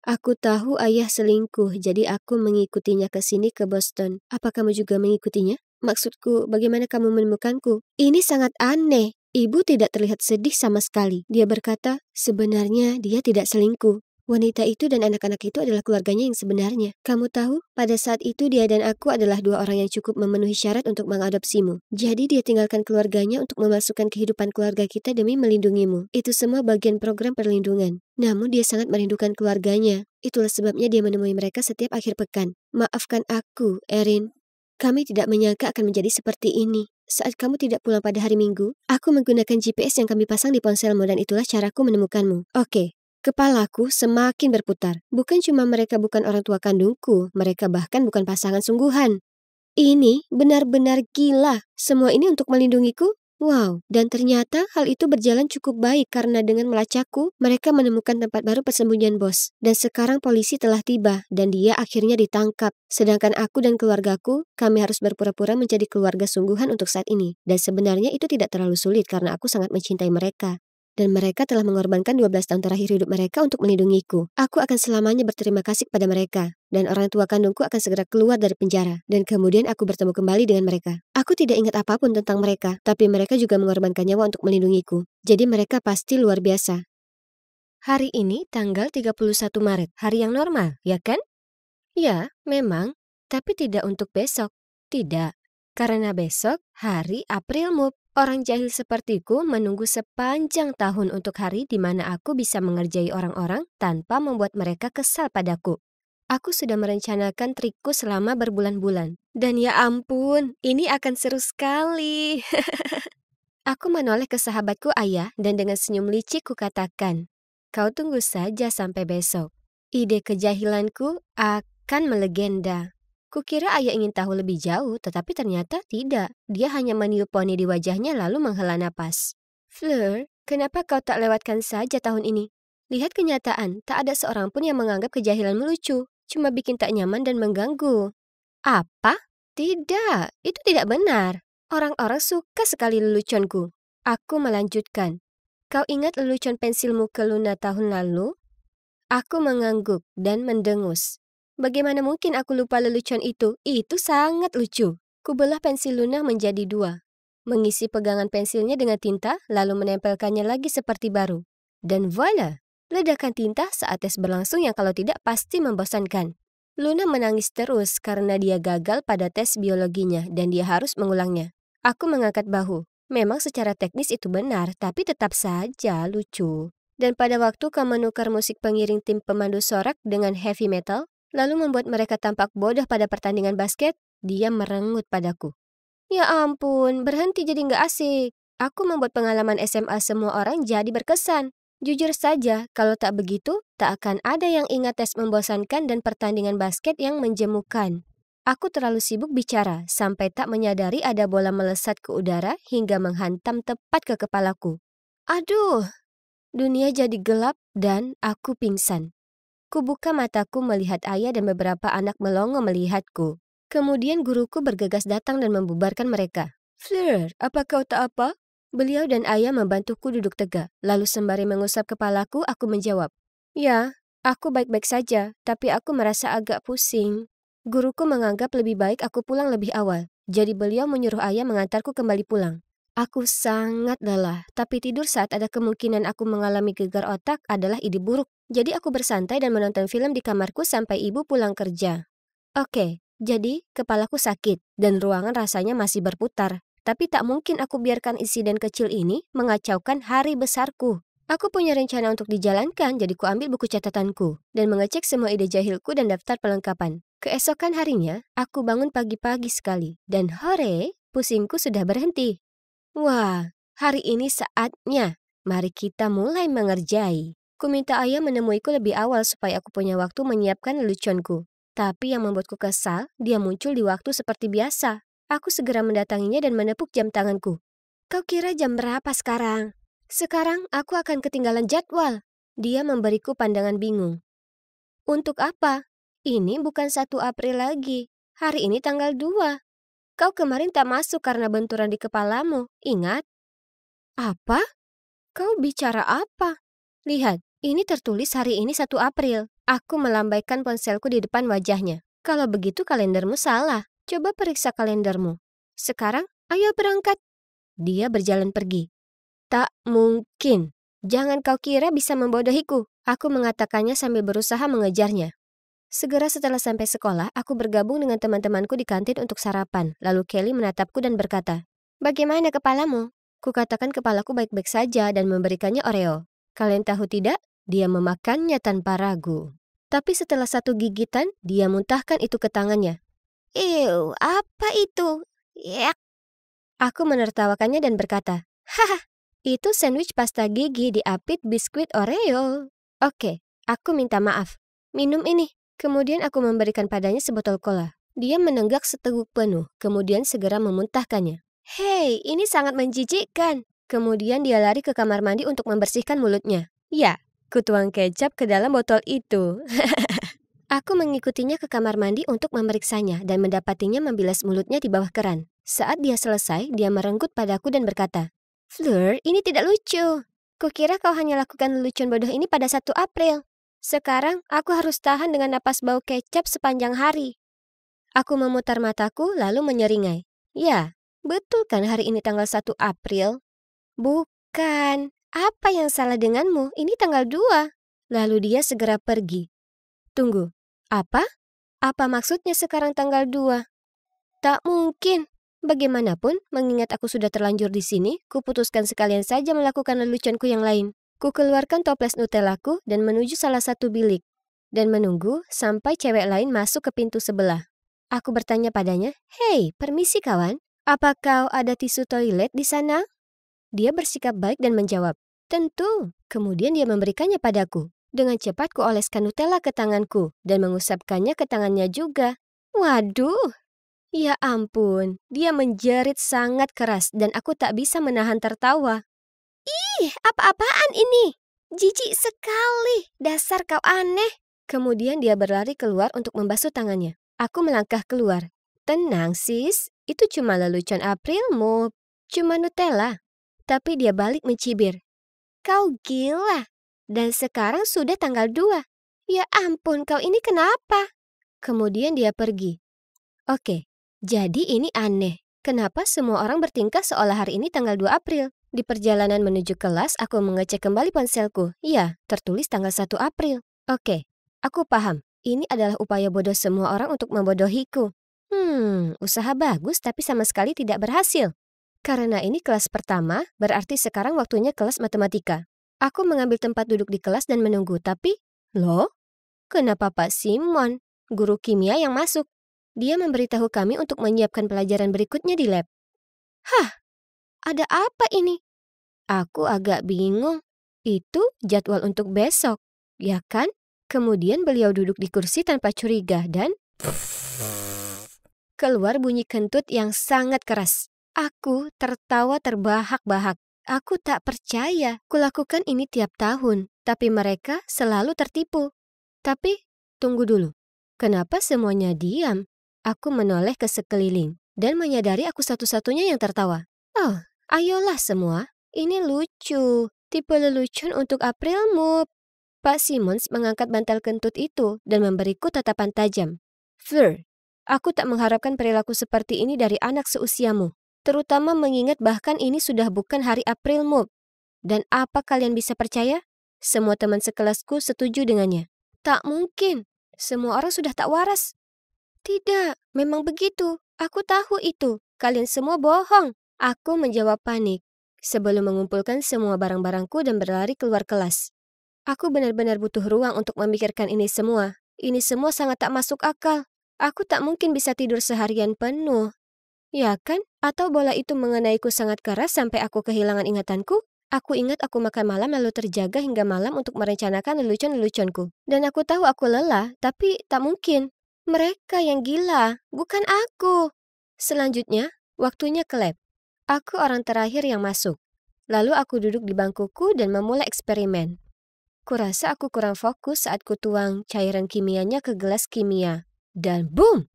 aku tahu ayah selingkuh, jadi aku mengikutinya ke sini ke Boston. Apa kamu juga mengikutinya? Maksudku, bagaimana kamu menemukanku? Ini sangat aneh. Ibu tidak terlihat sedih sama sekali. Dia berkata, sebenarnya dia tidak selingkuh. Wanita itu dan anak-anak itu adalah keluarganya yang sebenarnya. Kamu tahu, pada saat itu dia dan aku adalah 2 orang yang cukup memenuhi syarat untuk mengadopsimu. Jadi dia tinggalkan keluarganya untuk memasukkan kehidupan keluarga kita demi melindungimu. Itu semua bagian program perlindungan. Namun dia sangat merindukan keluarganya. Itulah sebabnya dia menemui mereka setiap akhir pekan. Maafkan aku, Erin. Kami tidak menyangka akan menjadi seperti ini. Saat kamu tidak pulang pada hari Minggu, aku menggunakan GPS yang kami pasang di ponselmu dan itulah caraku menemukanmu. Oke. Kepalaku semakin berputar. Bukan cuma mereka bukan orang tua kandungku, mereka bahkan bukan pasangan sungguhan. Ini benar-benar gila. Semua ini untuk melindungiku? Wow, dan ternyata hal itu berjalan cukup baik karena dengan melacakku, mereka menemukan tempat baru persembunyian bos. Dan sekarang polisi telah tiba dan dia akhirnya ditangkap. Sedangkan aku dan keluargaku, kami harus berpura-pura menjadi keluarga sungguhan untuk saat ini. Dan sebenarnya itu tidak terlalu sulit karena aku sangat mencintai mereka. Dan mereka telah mengorbankan 12 tahun terakhir hidup mereka untuk melindungiku. Aku akan selamanya berterima kasih kepada mereka. Dan orang tua kandungku akan segera keluar dari penjara. Dan kemudian aku bertemu kembali dengan mereka. Aku tidak ingat apapun tentang mereka, tapi mereka juga mengorbankan nyawa untuk melindungiku. Jadi mereka pasti luar biasa. Hari ini tanggal 31 Maret, hari yang normal, ya kan? Ya, memang. Tapi tidak untuk besok. Tidak. Karena besok hari April Mop. Orang jahil sepertiku menunggu sepanjang tahun untuk hari di mana aku bisa mengerjai orang-orang tanpa membuat mereka kesal padaku. Aku sudah merencanakan trikku selama berbulan-bulan. Dan ya ampun, ini akan seru sekali. Aku menoleh ke sahabatku ayah dan dengan senyum licik kukatakan, kau tunggu saja sampai besok. Ide kejahilanku akan melegenda. Kukira ayah ingin tahu lebih jauh, tetapi ternyata tidak. Dia hanya meniup poni di wajahnya lalu menghela napas. Fleur, kenapa kau tak lewatkan saja tahun ini? Lihat kenyataan, tak ada seorang pun yang menganggap kejahilanmu lucu. Cuma bikin tak nyaman dan mengganggu. Apa? Tidak, itu tidak benar. Orang-orang suka sekali leluconku. Aku melanjutkan. Kau ingat lelucon pensilmu ke Luna tahun lalu? Aku mengangguk dan mendengus. Bagaimana mungkin aku lupa lelucon itu? Itu sangat lucu. Kubelah pensil Luna menjadi dua. Mengisi pegangan pensilnya dengan tinta, lalu menempelkannya lagi seperti baru. Dan voila! Ledakan tinta saat tes berlangsung yang kalau tidak pasti membosankan. Luna menangis terus karena dia gagal pada tes biologinya dan dia harus mengulangnya. Aku mengangkat bahu. Memang secara teknis itu benar, tapi tetap saja lucu. Dan pada waktu kau menukar musik pengiring tim pemandu sorak dengan heavy metal, lalu membuat mereka tampak bodoh pada pertandingan basket, dia merengut padaku. Ya ampun, berhenti jadi nggak asik. Aku membuat pengalaman SMA semua orang jadi berkesan. Jujur saja, kalau tak begitu, tak akan ada yang ingat tes membosankan dan pertandingan basket yang menjemukan. Aku terlalu sibuk bicara, sampai tak menyadari ada bola melesat ke udara hingga menghantam tepat ke kepalaku. Aduh, dunia jadi gelap dan aku pingsan. Kubuka mataku melihat ayah dan beberapa anak melongo melihatku. Kemudian guruku bergegas datang dan membubarkan mereka. Fleur, apa kau tak apa? Beliau dan ayah membantuku duduk tegak. Lalu sembari mengusap kepalaku, aku menjawab. Ya, aku baik-baik saja, tapi aku merasa agak pusing. Guruku menganggap lebih baik aku pulang lebih awal. Jadi beliau menyuruh ayah mengantarku kembali pulang. Aku sangat lelah, tapi tidur saat ada kemungkinan aku mengalami gegar otak adalah ide buruk. Jadi aku bersantai dan menonton film di kamarku sampai ibu pulang kerja. Oke, jadi kepalaku sakit dan ruangan rasanya masih berputar. Tapi tak mungkin aku biarkan insiden kecil ini mengacaukan hari besarku. Aku punya rencana untuk dijalankan, jadi ku ambil buku catatanku dan mengecek semua ide jahilku dan daftar pelengkapan. Keesokan harinya, aku bangun pagi-pagi sekali dan hore, pusingku sudah berhenti. Wah, hari ini saatnya. Mari kita mulai mengerjai. Ku minta ayah menemuiku lebih awal supaya aku punya waktu menyiapkan leluconku. Tapi yang membuatku kesal, dia muncul di waktu seperti biasa. Aku segera mendatanginya dan menepuk jam tanganku. Kau kira jam berapa sekarang? Sekarang aku akan ketinggalan jadwal. Dia memberiku pandangan bingung. Untuk apa? Ini bukan 1 April lagi. Hari ini tanggal 2. Kau kemarin tak masuk karena benturan di kepalamu, ingat? Apa? Kau bicara apa? Lihat, ini tertulis hari ini 1 April. Aku melambaikan ponselku di depan wajahnya. Kalau begitu kalendermu salah. Coba periksa kalendermu. Sekarang, ayo berangkat. Dia berjalan pergi. Tak mungkin. Jangan kau kira bisa membodohiku. Aku mengatakannya sambil berusaha mengejarnya. Segera setelah sampai sekolah, aku bergabung dengan teman-temanku di kantin untuk sarapan. Lalu Kelly menatapku dan berkata, "Bagaimana kepalamu?" Kukatakan kepalaku baik-baik saja dan memberikannya Oreo. Kalian tahu tidak? Dia memakannya tanpa ragu. Tapi setelah 1 gigitan, dia muntahkan itu ke tangannya. "Ew, apa itu? Yak." Aku menertawakannya dan berkata, "Haha, itu sandwich pasta gigi diapit biskuit Oreo." Oke, aku minta maaf. Minum ini. Kemudian aku memberikan padanya sebotol cola. Dia menenggak seteguk penuh, kemudian segera memuntahkannya. Hei, ini sangat menjijikkan. Kemudian dia lari ke kamar mandi untuk membersihkan mulutnya. Ya, kutuang kecap ke dalam botol itu. Aku mengikutinya ke kamar mandi untuk memeriksanya dan mendapatinya membilas mulutnya di bawah keran. Saat dia selesai, dia merenggut padaku dan berkata, "Fleur, ini tidak lucu. Kukira kau hanya lakukan lelucon bodoh ini pada 1 April. Sekarang aku harus tahan dengan napas bau kecap sepanjang hari." Aku memutar mataku lalu menyeringai. Ya, betul kan hari ini tanggal 1 April? Bukan. Apa yang salah denganmu? Ini tanggal 2. Lalu dia segera pergi. Tunggu, apa? Apa maksudnya sekarang tanggal 2? Tak mungkin. Bagaimanapun, mengingat aku sudah terlanjur di sini, kuputuskan sekalian saja melakukan leluconku yang lain. Ku keluarkan toples Nutellaku dan menuju salah satu bilik, dan menunggu sampai cewek lain masuk ke pintu sebelah. Aku bertanya padanya, "Hei, permisi kawan, apa kau ada tisu toilet di sana?" Dia bersikap baik dan menjawab, "Tentu." Kemudian dia memberikannya padaku. Dengan cepat ku oleskan Nutella ke tanganku dan mengusapkannya ke tangannya juga. Waduh! Ya ampun, dia menjerit sangat keras dan aku tak bisa menahan tertawa. Ih, apa-apaan ini? Jijik sekali, dasar kau aneh. Kemudian dia berlari keluar untuk membasuh tangannya. Aku melangkah keluar. Tenang sis, itu cuma lelucon Aprilmu. Cuma Nutella. Tapi dia balik mencibir. Kau gila. Dan sekarang sudah tanggal 2. Ya ampun, kau ini kenapa? Kemudian dia pergi. Oke, jadi ini aneh. Kenapa semua orang bertingkah seolah hari ini tanggal 2 April? Di perjalanan menuju kelas, aku mengecek kembali ponselku. Ya, tertulis tanggal 1 April. Oke, aku paham. Ini adalah upaya bodoh semua orang untuk membodohiku. Usaha bagus tapi sama sekali tidak berhasil. Karena ini kelas pertama, berarti sekarang waktunya kelas matematika. Aku mengambil tempat duduk di kelas dan menunggu, tapi... Loh? Kenapa Pak Simon, guru kimia yang masuk? Dia memberitahu kami untuk menyiapkan pelajaran berikutnya di lab. Hah, ada apa ini? Aku agak bingung. Itu jadwal untuk besok, ya kan? Kemudian beliau duduk di kursi tanpa curiga dan... Keluar bunyi kentut yang sangat keras. Aku tertawa terbahak-bahak. Aku tak percaya. Kulakukan ini tiap tahun, tapi mereka selalu tertipu. Tapi, tunggu dulu. Kenapa semuanya diam? Aku menoleh ke sekeliling dan menyadari aku satu-satunya yang tertawa. Oh, ayolah semua. Ini lucu. Tipe lelucon untuk Aprilmu. Pak Simmons mengangkat bantal kentut itu dan memberiku tatapan tajam. Fleur, aku tak mengharapkan perilaku seperti ini dari anak seusiamu. Terutama mengingat bahkan ini sudah bukan hari Aprilmu. Dan apa kalian bisa percaya? Semua teman sekelasku setuju dengannya. Tak mungkin. Semua orang sudah tak waras. Tidak, memang begitu. Aku tahu itu. Kalian semua bohong. Aku menjawab panik sebelum mengumpulkan semua barang-barangku dan berlari keluar kelas. Aku benar-benar butuh ruang untuk memikirkan ini semua. Ini semua sangat tak masuk akal. Aku tak mungkin bisa tidur seharian penuh. Ya kan? Atau bola itu mengenaiku sangat keras sampai aku kehilangan ingatanku? Aku ingat aku makan malam lalu terjaga hingga malam untuk merencanakan lelucon-leluconku. Dan aku tahu aku lelah, tapi tak mungkin. Mereka yang gila, bukan aku. Selanjutnya, waktunya ke lab. Aku orang terakhir yang masuk. Lalu aku duduk di bangkuku dan memulai eksperimen. Kurasa aku kurang fokus saat kutuang cairan kimianya ke gelas kimia. Dan boom!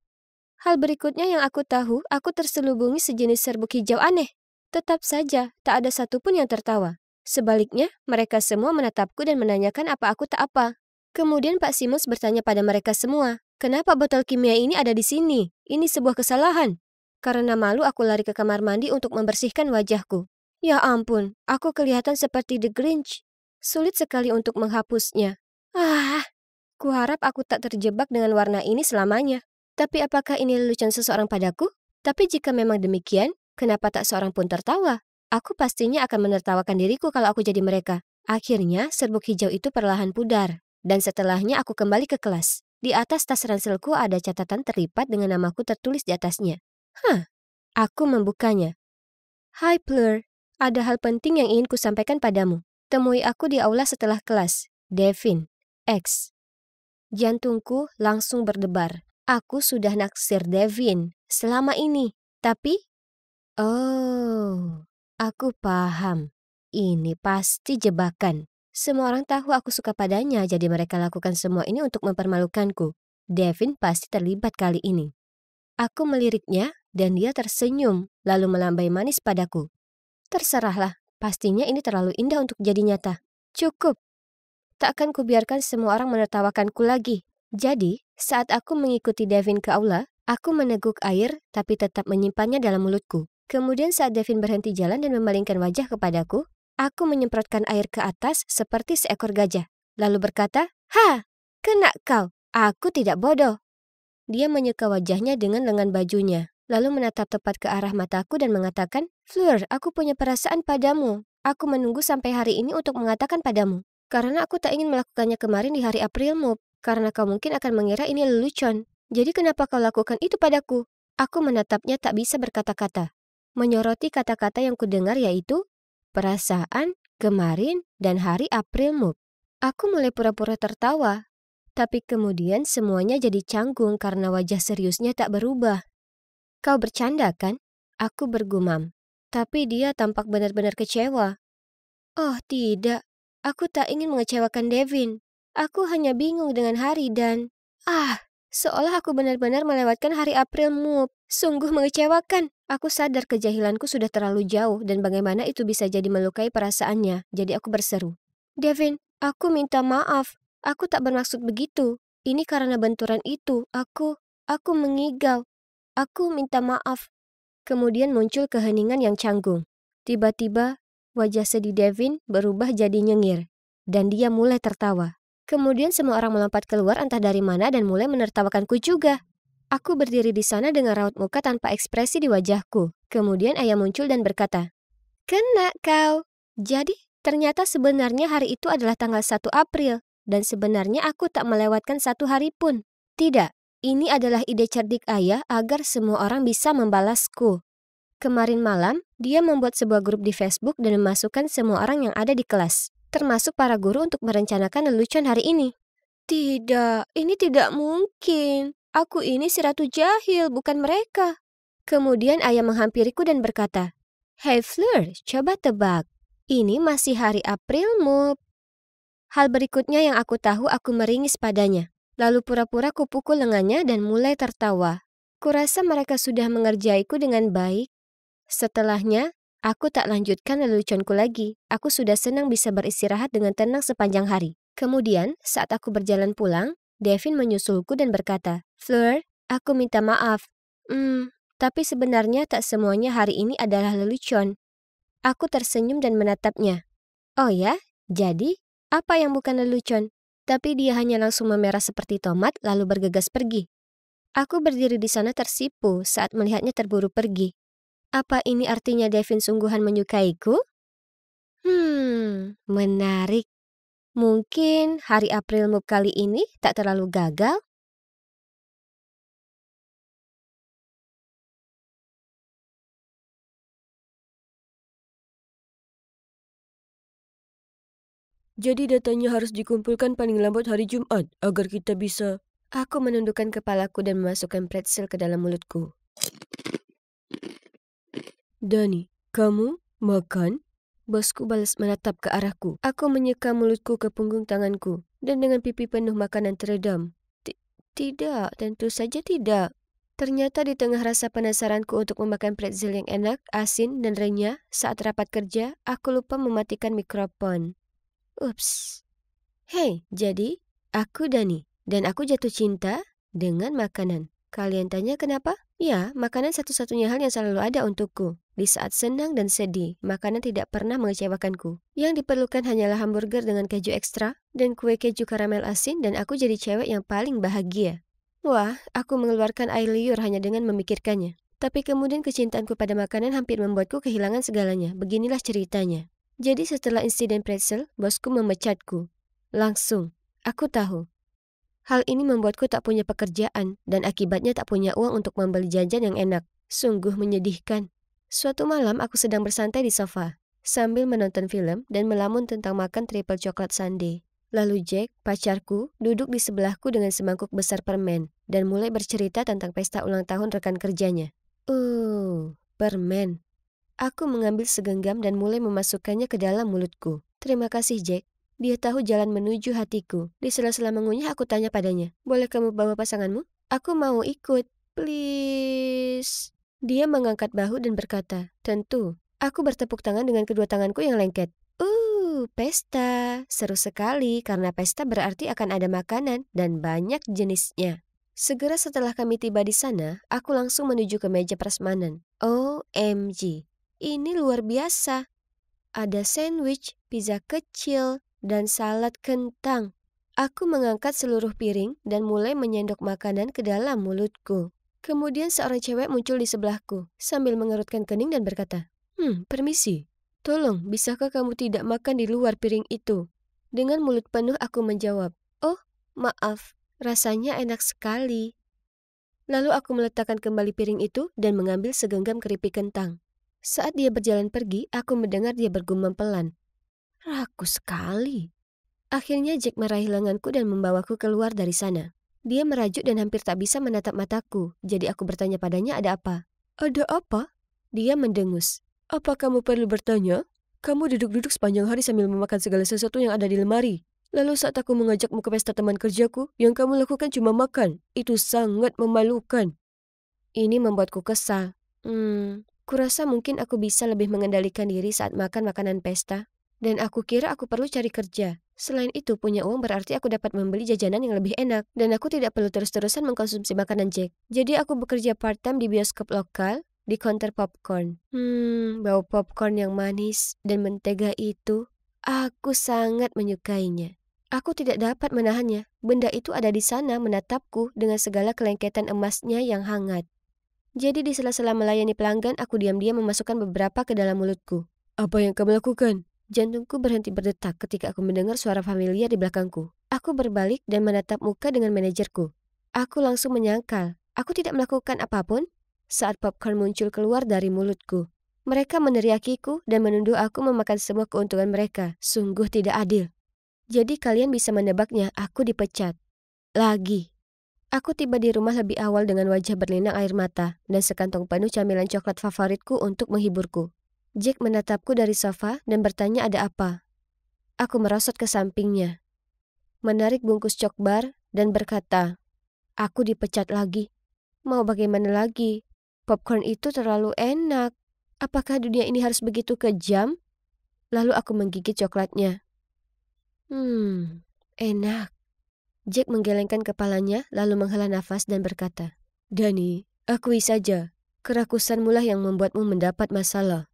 Hal berikutnya yang aku tahu, aku terselubungi sejenis serbuk hijau aneh. Tetap saja, tak ada satupun yang tertawa. Sebaliknya, mereka semua menatapku dan menanyakan apa aku tak apa. Kemudian Pak Simmons bertanya pada mereka semua, kenapa botol kimia ini ada di sini? Ini sebuah kesalahan. Karena malu, aku lari ke kamar mandi untuk membersihkan wajahku. Ya ampun, aku kelihatan seperti The Grinch. Sulit sekali untuk menghapusnya. Kuharap aku tak terjebak dengan warna ini selamanya. Tapi apakah ini lelucon seseorang padaku? Tapi jika memang demikian, kenapa tak seorang pun tertawa? Aku pastinya akan menertawakan diriku kalau aku jadi mereka. Akhirnya, serbuk hijau itu perlahan pudar. Dan setelahnya aku kembali ke kelas. Di atas tas ranselku ada catatan terlipat dengan namaku tertulis di atasnya. Aku membukanya. Hai Fleur, ada hal penting yang ingin kusampaikan padamu. Temui aku di aula setelah kelas. Devin, X. Jantungku langsung berdebar. Aku sudah naksir Devin selama ini. Tapi, aku paham. Ini pasti jebakan. Semua orang tahu aku suka padanya, jadi mereka lakukan semua ini untuk mempermalukanku. Devin pasti terlibat kali ini. Aku meliriknya dan dia tersenyum, lalu melambai manis padaku. Terserahlah, pastinya ini terlalu indah untuk jadi nyata. Cukup. Takkan kubiarkan semua orang menertawakanku lagi. Jadi, saat aku mengikuti Devin ke aula, aku meneguk air tapi tetap menyimpannya dalam mulutku. Kemudian saat Devin berhenti jalan dan memalingkan wajah kepadaku, aku menyemprotkan air ke atas seperti seekor gajah. Lalu berkata, kena kau. Aku tidak bodoh. Dia menyeka wajahnya dengan lengan bajunya, lalu menatap tepat ke arah mataku dan mengatakan, Fleur, aku punya perasaan padamu. Aku menunggu sampai hari ini untuk mengatakan padamu. Karena aku tak ingin melakukannya kemarin di hari Aprilmu, karena kau mungkin akan mengira ini lelucon. Jadi kenapa kau lakukan itu padaku? Aku menatapnya tak bisa berkata-kata. Menyoroti kata-kata yang kudengar yaitu, perasaan, kemarin, dan hari Aprilmu. Aku mulai pura-pura tertawa. Tapi kemudian semuanya jadi canggung karena wajah seriusnya tak berubah. Kau bercanda kan? Aku bergumam. Tapi dia tampak benar-benar kecewa. Oh tidak, aku tak ingin mengecewakan Devin. Aku hanya bingung dengan hari dan... seolah aku benar-benar melewatkan hari April Mop. Sungguh mengecewakan. Aku sadar kejahilanku sudah terlalu jauh dan bagaimana itu bisa jadi melukai perasaannya. Jadi aku berseru. Devin, aku minta maaf. Aku tak bermaksud begitu. Ini karena benturan itu. Aku mengigau. Aku minta maaf. Kemudian muncul keheningan yang canggung. Tiba-tiba, wajah sedih Devin berubah jadi nyengir. Dan dia mulai tertawa. Kemudian semua orang melompat keluar entah dari mana dan mulai menertawakanku juga. Aku berdiri di sana dengan raut muka tanpa ekspresi di wajahku. Kemudian ayah muncul dan berkata, "Kena kau." Jadi, ternyata sebenarnya hari itu adalah tanggal 1 April. Dan sebenarnya aku tak melewatkan satu hari pun. Tidak, ini adalah ide cerdik ayah agar semua orang bisa membalasku. Kemarin malam, dia membuat sebuah grup di Facebook dan memasukkan semua orang yang ada di kelas, termasuk para guru untuk merencanakan lelucon hari ini. Tidak, ini tidak mungkin. Aku ini si Ratu Jahil, bukan mereka. Kemudian ayah menghampiriku dan berkata, "Hey Fleur, coba tebak. Ini masih hari April, Mop." Hal berikutnya yang aku tahu, aku meringis padanya. Lalu pura-pura kupukul lengannya dan mulai tertawa. Kurasa mereka sudah mengerjaiku dengan baik. Setelahnya, aku tak lanjutkan leluconku lagi. Aku sudah senang bisa beristirahat dengan tenang sepanjang hari. Kemudian, saat aku berjalan pulang, Devin menyusulku dan berkata, "Fleur, aku minta maaf. Tapi sebenarnya tak semuanya hari ini adalah lelucon." Aku tersenyum dan menatapnya. "Oh ya? Jadi, apa yang bukan lelucon?" Tapi dia hanya langsung memerah seperti tomat lalu bergegas pergi. Aku berdiri di sana tersipu saat melihatnya terburu pergi. Apa ini artinya Devin sungguhan menyukaiku? Menarik. Mungkin hari April Mop kali ini tak terlalu gagal? Jadi datanya harus dikumpulkan paling lambat hari Jumat agar kita bisa... Aku menundukkan kepalaku dan memasukkan pretzel ke dalam mulutku. Dani, kamu makan? Bosku balas menatap ke arahku. Aku menyeka mulutku ke punggung tanganku dan dengan pipi penuh makanan teredam. Tidak, tentu saja tidak. Ternyata di tengah rasa penasaranku untuk memakan pretzel yang enak, asin, dan renyah, saat rapat kerja, aku lupa mematikan mikrofon. Ups. Hei, jadi, aku Dani, dan aku jatuh cinta dengan makanan. Kalian tanya kenapa? Ya, makanan satu-satunya hal yang selalu ada untukku. Di saat senang dan sedih, makanan tidak pernah mengecewakanku. Yang diperlukan hanyalah hamburger dengan keju ekstra, dan kue keju karamel asin, dan aku jadi cewek yang paling bahagia. Wah, aku mengeluarkan air liur hanya dengan memikirkannya. Tapi kemudian kecintaanku pada makanan hampir membuatku kehilangan segalanya. Beginilah ceritanya. Jadi setelah insiden pretzel, bosku memecatku. Langsung, aku tahu. Hal ini membuatku tak punya pekerjaan dan akibatnya tak punya uang untuk membeli jajan yang enak. Sungguh menyedihkan. Suatu malam aku sedang bersantai di sofa, sambil menonton film dan melamun tentang makan triple coklat sundae. Lalu Jack, pacarku, duduk di sebelahku dengan semangkuk besar permen dan mulai bercerita tentang pesta ulang tahun rekan kerjanya. Permen. Aku mengambil segenggam dan mulai memasukkannya ke dalam mulutku. Terima kasih Jack. Dia tahu jalan menuju hatiku. Di sela-sela mengunyah aku tanya padanya, "Boleh kamu bawa pasanganmu?" "Aku mau ikut. Please." Dia mengangkat bahu dan berkata, "Tentu." Aku bertepuk tangan dengan kedua tanganku yang lengket. Pesta. Seru sekali karena pesta berarti akan ada makanan dan banyak jenisnya. Segera setelah kami tiba di sana, aku langsung menuju ke meja prasmanan. OMG. Ini luar biasa. Ada sandwich, pizza kecil, dan salad kentang. Aku mengangkat seluruh piring dan mulai menyendok makanan ke dalam mulutku. Kemudian seorang cewek muncul di sebelahku sambil mengerutkan kening dan berkata, "Permisi. Tolong, bisakah kamu tidak makan di luar piring itu?" Dengan mulut penuh aku menjawab, "Oh, maaf. Rasanya enak sekali." Lalu aku meletakkan kembali piring itu dan mengambil segenggam keripik kentang. Saat dia berjalan pergi, aku mendengar dia bergumam pelan. "Rakus sekali." Akhirnya Jack meraih lenganku dan membawaku keluar dari sana. Dia merajuk dan hampir tak bisa menatap mataku, jadi aku bertanya padanya ada apa. Ada apa? Dia mendengus. Apa kamu perlu bertanya? Kamu duduk-duduk sepanjang hari sambil memakan segala sesuatu yang ada di lemari. Lalu saat aku mengajakmu ke pesta teman kerjaku, yang kamu lakukan cuma makan. Itu sangat memalukan. Ini membuatku kesal. Kurasa mungkin aku bisa lebih mengendalikan diri saat makan makanan pesta. Dan aku kira aku perlu cari kerja. Selain itu, punya uang berarti aku dapat membeli jajanan yang lebih enak. Dan aku tidak perlu terus-terusan mengkonsumsi makanan Jack. Jadi aku bekerja part-time di bioskop lokal, di counter popcorn. Bau popcorn yang manis dan mentega itu, aku sangat menyukainya. Aku tidak dapat menahannya. Benda itu ada di sana menatapku dengan segala kelengketan emasnya yang hangat. Jadi di sela-sela melayani pelanggan, aku diam-diam memasukkan beberapa ke dalam mulutku. Apa yang kamu lakukan? Jantungku berhenti berdetak ketika aku mendengar suara familiar di belakangku. Aku berbalik dan menatap muka dengan manajerku. Aku langsung menyangkal. Aku tidak melakukan apapun saat popcorn muncul keluar dari mulutku. Mereka meneriakiku dan menuduh aku memakan semua keuntungan mereka. Sungguh tidak adil. Jadi kalian bisa menebaknya, aku dipecat. Lagi. Aku tiba di rumah lebih awal dengan wajah berlinang air mata dan sekantong penuh camilan coklat favoritku untuk menghiburku. Jack menatapku dari sofa dan bertanya ada apa. Aku merosot ke sampingnya, menarik bungkus cokbar dan berkata, aku dipecat lagi. Mau bagaimana lagi? Popcorn itu terlalu enak. Apakah dunia ini harus begitu kejam? Lalu aku menggigit coklatnya. Enak. Jack menggelengkan kepalanya lalu menghela nafas dan berkata, Dani, akui saja, kerakusanmulah yang membuatmu mendapat masalah.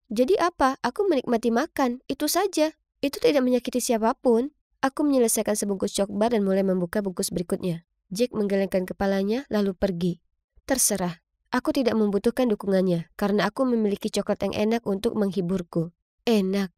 Jadi apa? Aku menikmati makan, itu saja. Itu tidak menyakiti siapapun. Aku menyelesaikan sebungkus cokbar dan mulai membuka bungkus berikutnya. Jack menggelengkan kepalanya lalu pergi. Terserah, aku tidak membutuhkan dukungannya karena aku memiliki coklat yang enak untuk menghiburku. Enak.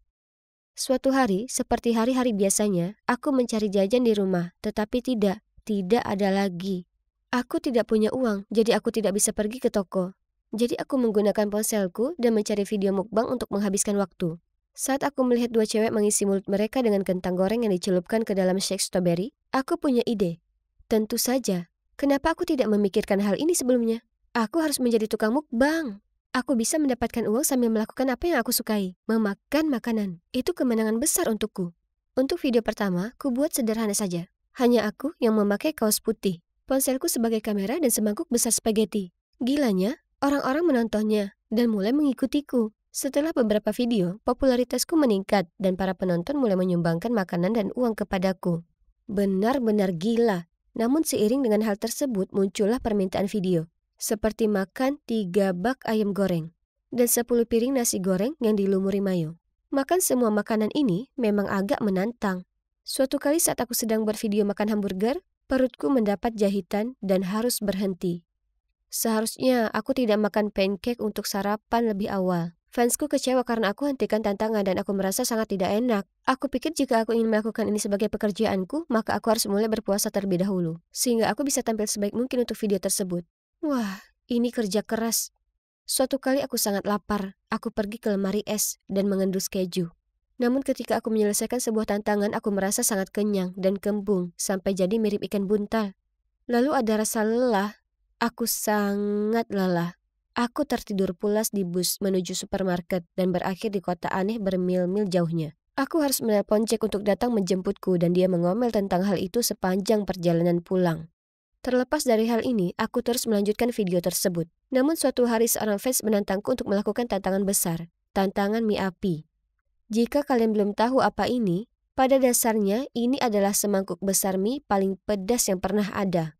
Suatu hari, seperti hari-hari biasanya, aku mencari jajan di rumah, tetapi tidak ada lagi. Aku tidak punya uang, jadi aku tidak bisa pergi ke toko. Jadi aku menggunakan ponselku dan mencari video mukbang untuk menghabiskan waktu. Saat aku melihat dua cewek mengisi mulut mereka dengan kentang goreng yang dicelupkan ke dalam shake strawberry, aku punya ide. Tentu saja, kenapa aku tidak memikirkan hal ini sebelumnya? Aku harus menjadi tukang mukbang. Aku bisa mendapatkan uang sambil melakukan apa yang aku sukai, memakan makanan. Itu kemenangan besar untukku. Untuk video pertama, ku buat sederhana saja. Hanya aku yang memakai kaos putih, ponselku sebagai kamera dan semangkuk besar spaghetti. Gilanya, orang-orang menontonnya dan mulai mengikutiku. Setelah beberapa video, popularitasku meningkat dan para penonton mulai menyumbangkan makanan dan uang kepadaku. Benar-benar gila. Namun seiring dengan hal tersebut muncullah permintaan video. Seperti makan 3 bak ayam goreng dan 10 piring nasi goreng yang dilumuri mayo. Makan semua makanan ini memang agak menantang. Suatu kali saat aku sedang bervideo makan hamburger, perutku mendapat jahitan dan harus berhenti. Seharusnya aku tidak makan pancake untuk sarapan lebih awal. Fansku kecewa karena aku hentikan tantangan dan aku merasa sangat tidak enak. Aku pikir jika aku ingin melakukan ini sebagai pekerjaanku, maka aku harus mulai berpuasa terlebih dahulu, sehingga aku bisa tampil sebaik mungkin untuk video tersebut. Wah, ini kerja keras. Suatu kali aku sangat lapar. Aku pergi ke lemari es dan mengendus keju. Namun ketika aku menyelesaikan sebuah tantangan, aku merasa sangat kenyang dan kembung sampai jadi mirip ikan buntal. Lalu ada rasa lelah. Aku sangat lelah. Aku tertidur pulas di bus menuju supermarket dan berakhir di kota aneh bermil-mil jauhnya. Aku harus menelpon Jack untuk datang menjemputku dan dia mengomel tentang hal itu sepanjang perjalanan pulang. Terlepas dari hal ini, aku terus melanjutkan video tersebut. Namun suatu hari seorang fans menantangku untuk melakukan tantangan besar, tantangan mie api. Jika kalian belum tahu apa ini, pada dasarnya ini adalah semangkuk besar mie paling pedas yang pernah ada.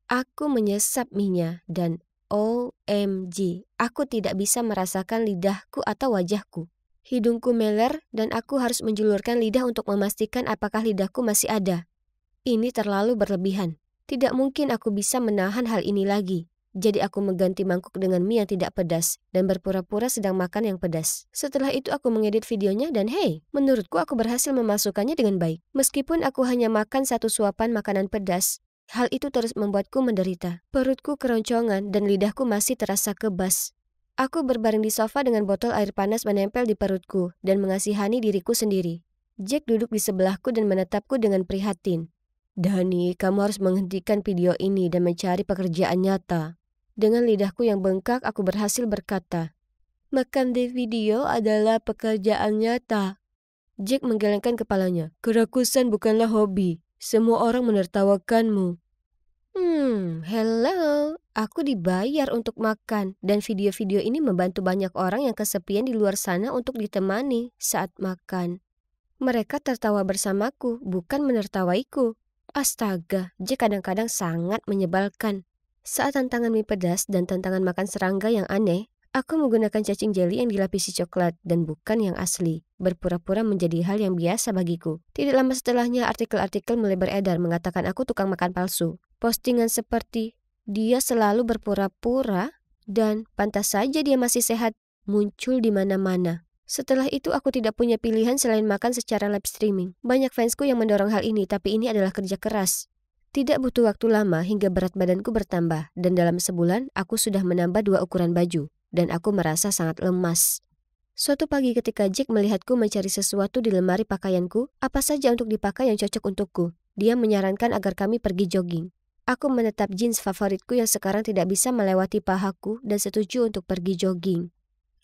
Aku menyesap mie-nya dan OMG, aku tidak bisa merasakan lidahku atau wajahku. Hidungku meler dan aku harus menjulurkan lidah untuk memastikan apakah lidahku masih ada. Ini terlalu berlebihan. Tidak mungkin aku bisa menahan hal ini lagi. Jadi aku mengganti mangkuk dengan mie yang tidak pedas dan berpura-pura sedang makan yang pedas. Setelah itu aku mengedit videonya dan hey, menurutku aku berhasil memasukkannya dengan baik. Meskipun aku hanya makan 1 suapan makanan pedas, hal itu terus membuatku menderita. Perutku keroncongan dan lidahku masih terasa kebas. Aku berbaring di sofa dengan botol air panas menempel di perutku dan mengasihani diriku sendiri. Jack duduk di sebelahku dan menatapku dengan prihatin. Dani, kamu harus menghentikan video ini dan mencari pekerjaan nyata. Dengan lidahku yang bengkak, aku berhasil berkata, Makan di video adalah pekerjaan nyata. Jack menggelengkan kepalanya. Kerakusan bukanlah hobi. Semua orang menertawakanmu. Hello. Aku dibayar untuk makan dan video-video ini membantu banyak orang yang kesepian di luar sana untuk ditemani saat makan. Mereka tertawa bersamaku, bukan menertawaiku. Astaga, Jack kadang-kadang sangat menyebalkan. Saat tantangan mie pedas dan tantangan makan serangga yang aneh, aku menggunakan cacing jeli yang dilapisi coklat dan bukan yang asli. Berpura-pura menjadi hal yang biasa bagiku. Tidak lama setelahnya artikel-artikel mulai beredar mengatakan aku tukang makan palsu. Postingan seperti, dia selalu berpura-pura dan pantas saja dia masih sehat, muncul di mana-mana. Setelah itu aku tidak punya pilihan selain makan secara live streaming. Banyak fansku yang mendorong hal ini, tapi ini adalah kerja keras. Tidak butuh waktu lama hingga berat badanku bertambah, dan dalam sebulan aku sudah menambah 2 ukuran baju, dan aku merasa sangat lemas. Suatu pagi ketika Jack melihatku mencari sesuatu di lemari pakaianku, apa saja untuk dipakai yang cocok untukku, dia menyarankan agar kami pergi jogging. Aku menetap jeans favoritku yang sekarang tidak bisa melewati pahaku dan setuju untuk pergi jogging.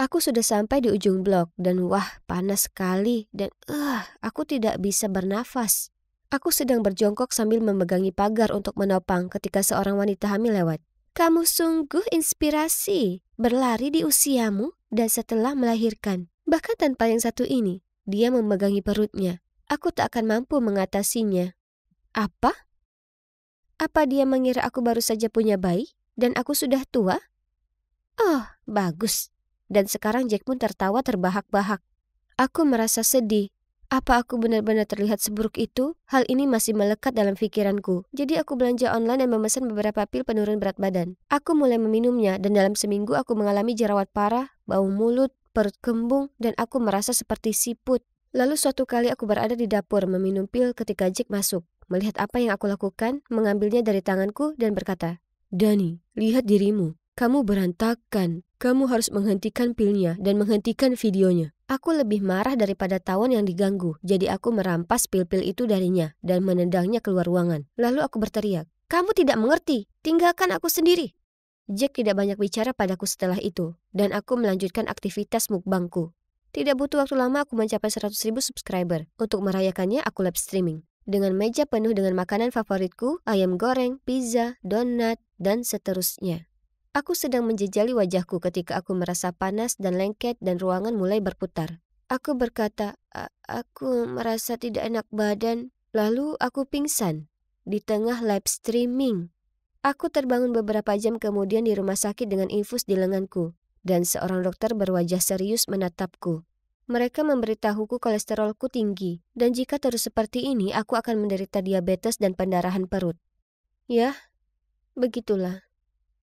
Aku sudah sampai di ujung blok dan wah, panas sekali dan aku tidak bisa bernafas. Aku sedang berjongkok sambil memegangi pagar untuk menopang ketika seorang wanita hamil lewat. Kamu sungguh inspirasi, berlari di usiamu dan setelah melahirkan. Bahkan tanpa yang satu ini, dia memegangi perutnya. Aku tak akan mampu mengatasinya. Apa? Apa dia mengira aku baru saja punya bayi dan aku sudah tua? Oh, bagus. Dan sekarang Jack pun tertawa terbahak-bahak. Aku merasa sedih. Apa aku benar-benar terlihat seburuk itu? Hal ini masih melekat dalam pikiranku. Jadi aku belanja online dan memesan beberapa pil penurun berat badan. Aku mulai meminumnya dan dalam seminggu aku mengalami jerawat parah, bau mulut, perut kembung, dan aku merasa seperti siput. Lalu suatu kali aku berada di dapur meminum pil ketika Jack masuk. Melihat apa yang aku lakukan, mengambilnya dari tanganku dan berkata, "Dani, lihat dirimu. Kamu berantakan. Kamu harus menghentikan pilnya dan menghentikan videonya." Aku lebih marah daripada tawon yang diganggu, jadi aku merampas pil-pil itu darinya dan menendangnya keluar ruangan. Lalu aku berteriak, "Kamu tidak mengerti, tinggalkan aku sendiri." Jack tidak banyak bicara padaku setelah itu, dan aku melanjutkan aktivitas mukbangku. Tidak butuh waktu lama aku mencapai 100.000 subscriber. Untuk merayakannya aku live streaming. Dengan meja penuh dengan makanan favoritku, ayam goreng, pizza, donat, dan seterusnya. Aku sedang menjejali wajahku ketika aku merasa panas dan lengket dan ruangan mulai berputar. Aku berkata, aku merasa tidak enak badan. Lalu aku pingsan di tengah live streaming. Aku terbangun beberapa jam kemudian di rumah sakit dengan infus di lenganku. Dan seorang dokter berwajah serius menatapku. Mereka memberitahuku kolesterolku tinggi. Dan jika terus seperti ini, aku akan menderita diabetes dan pendarahan perut. Ya, begitulah.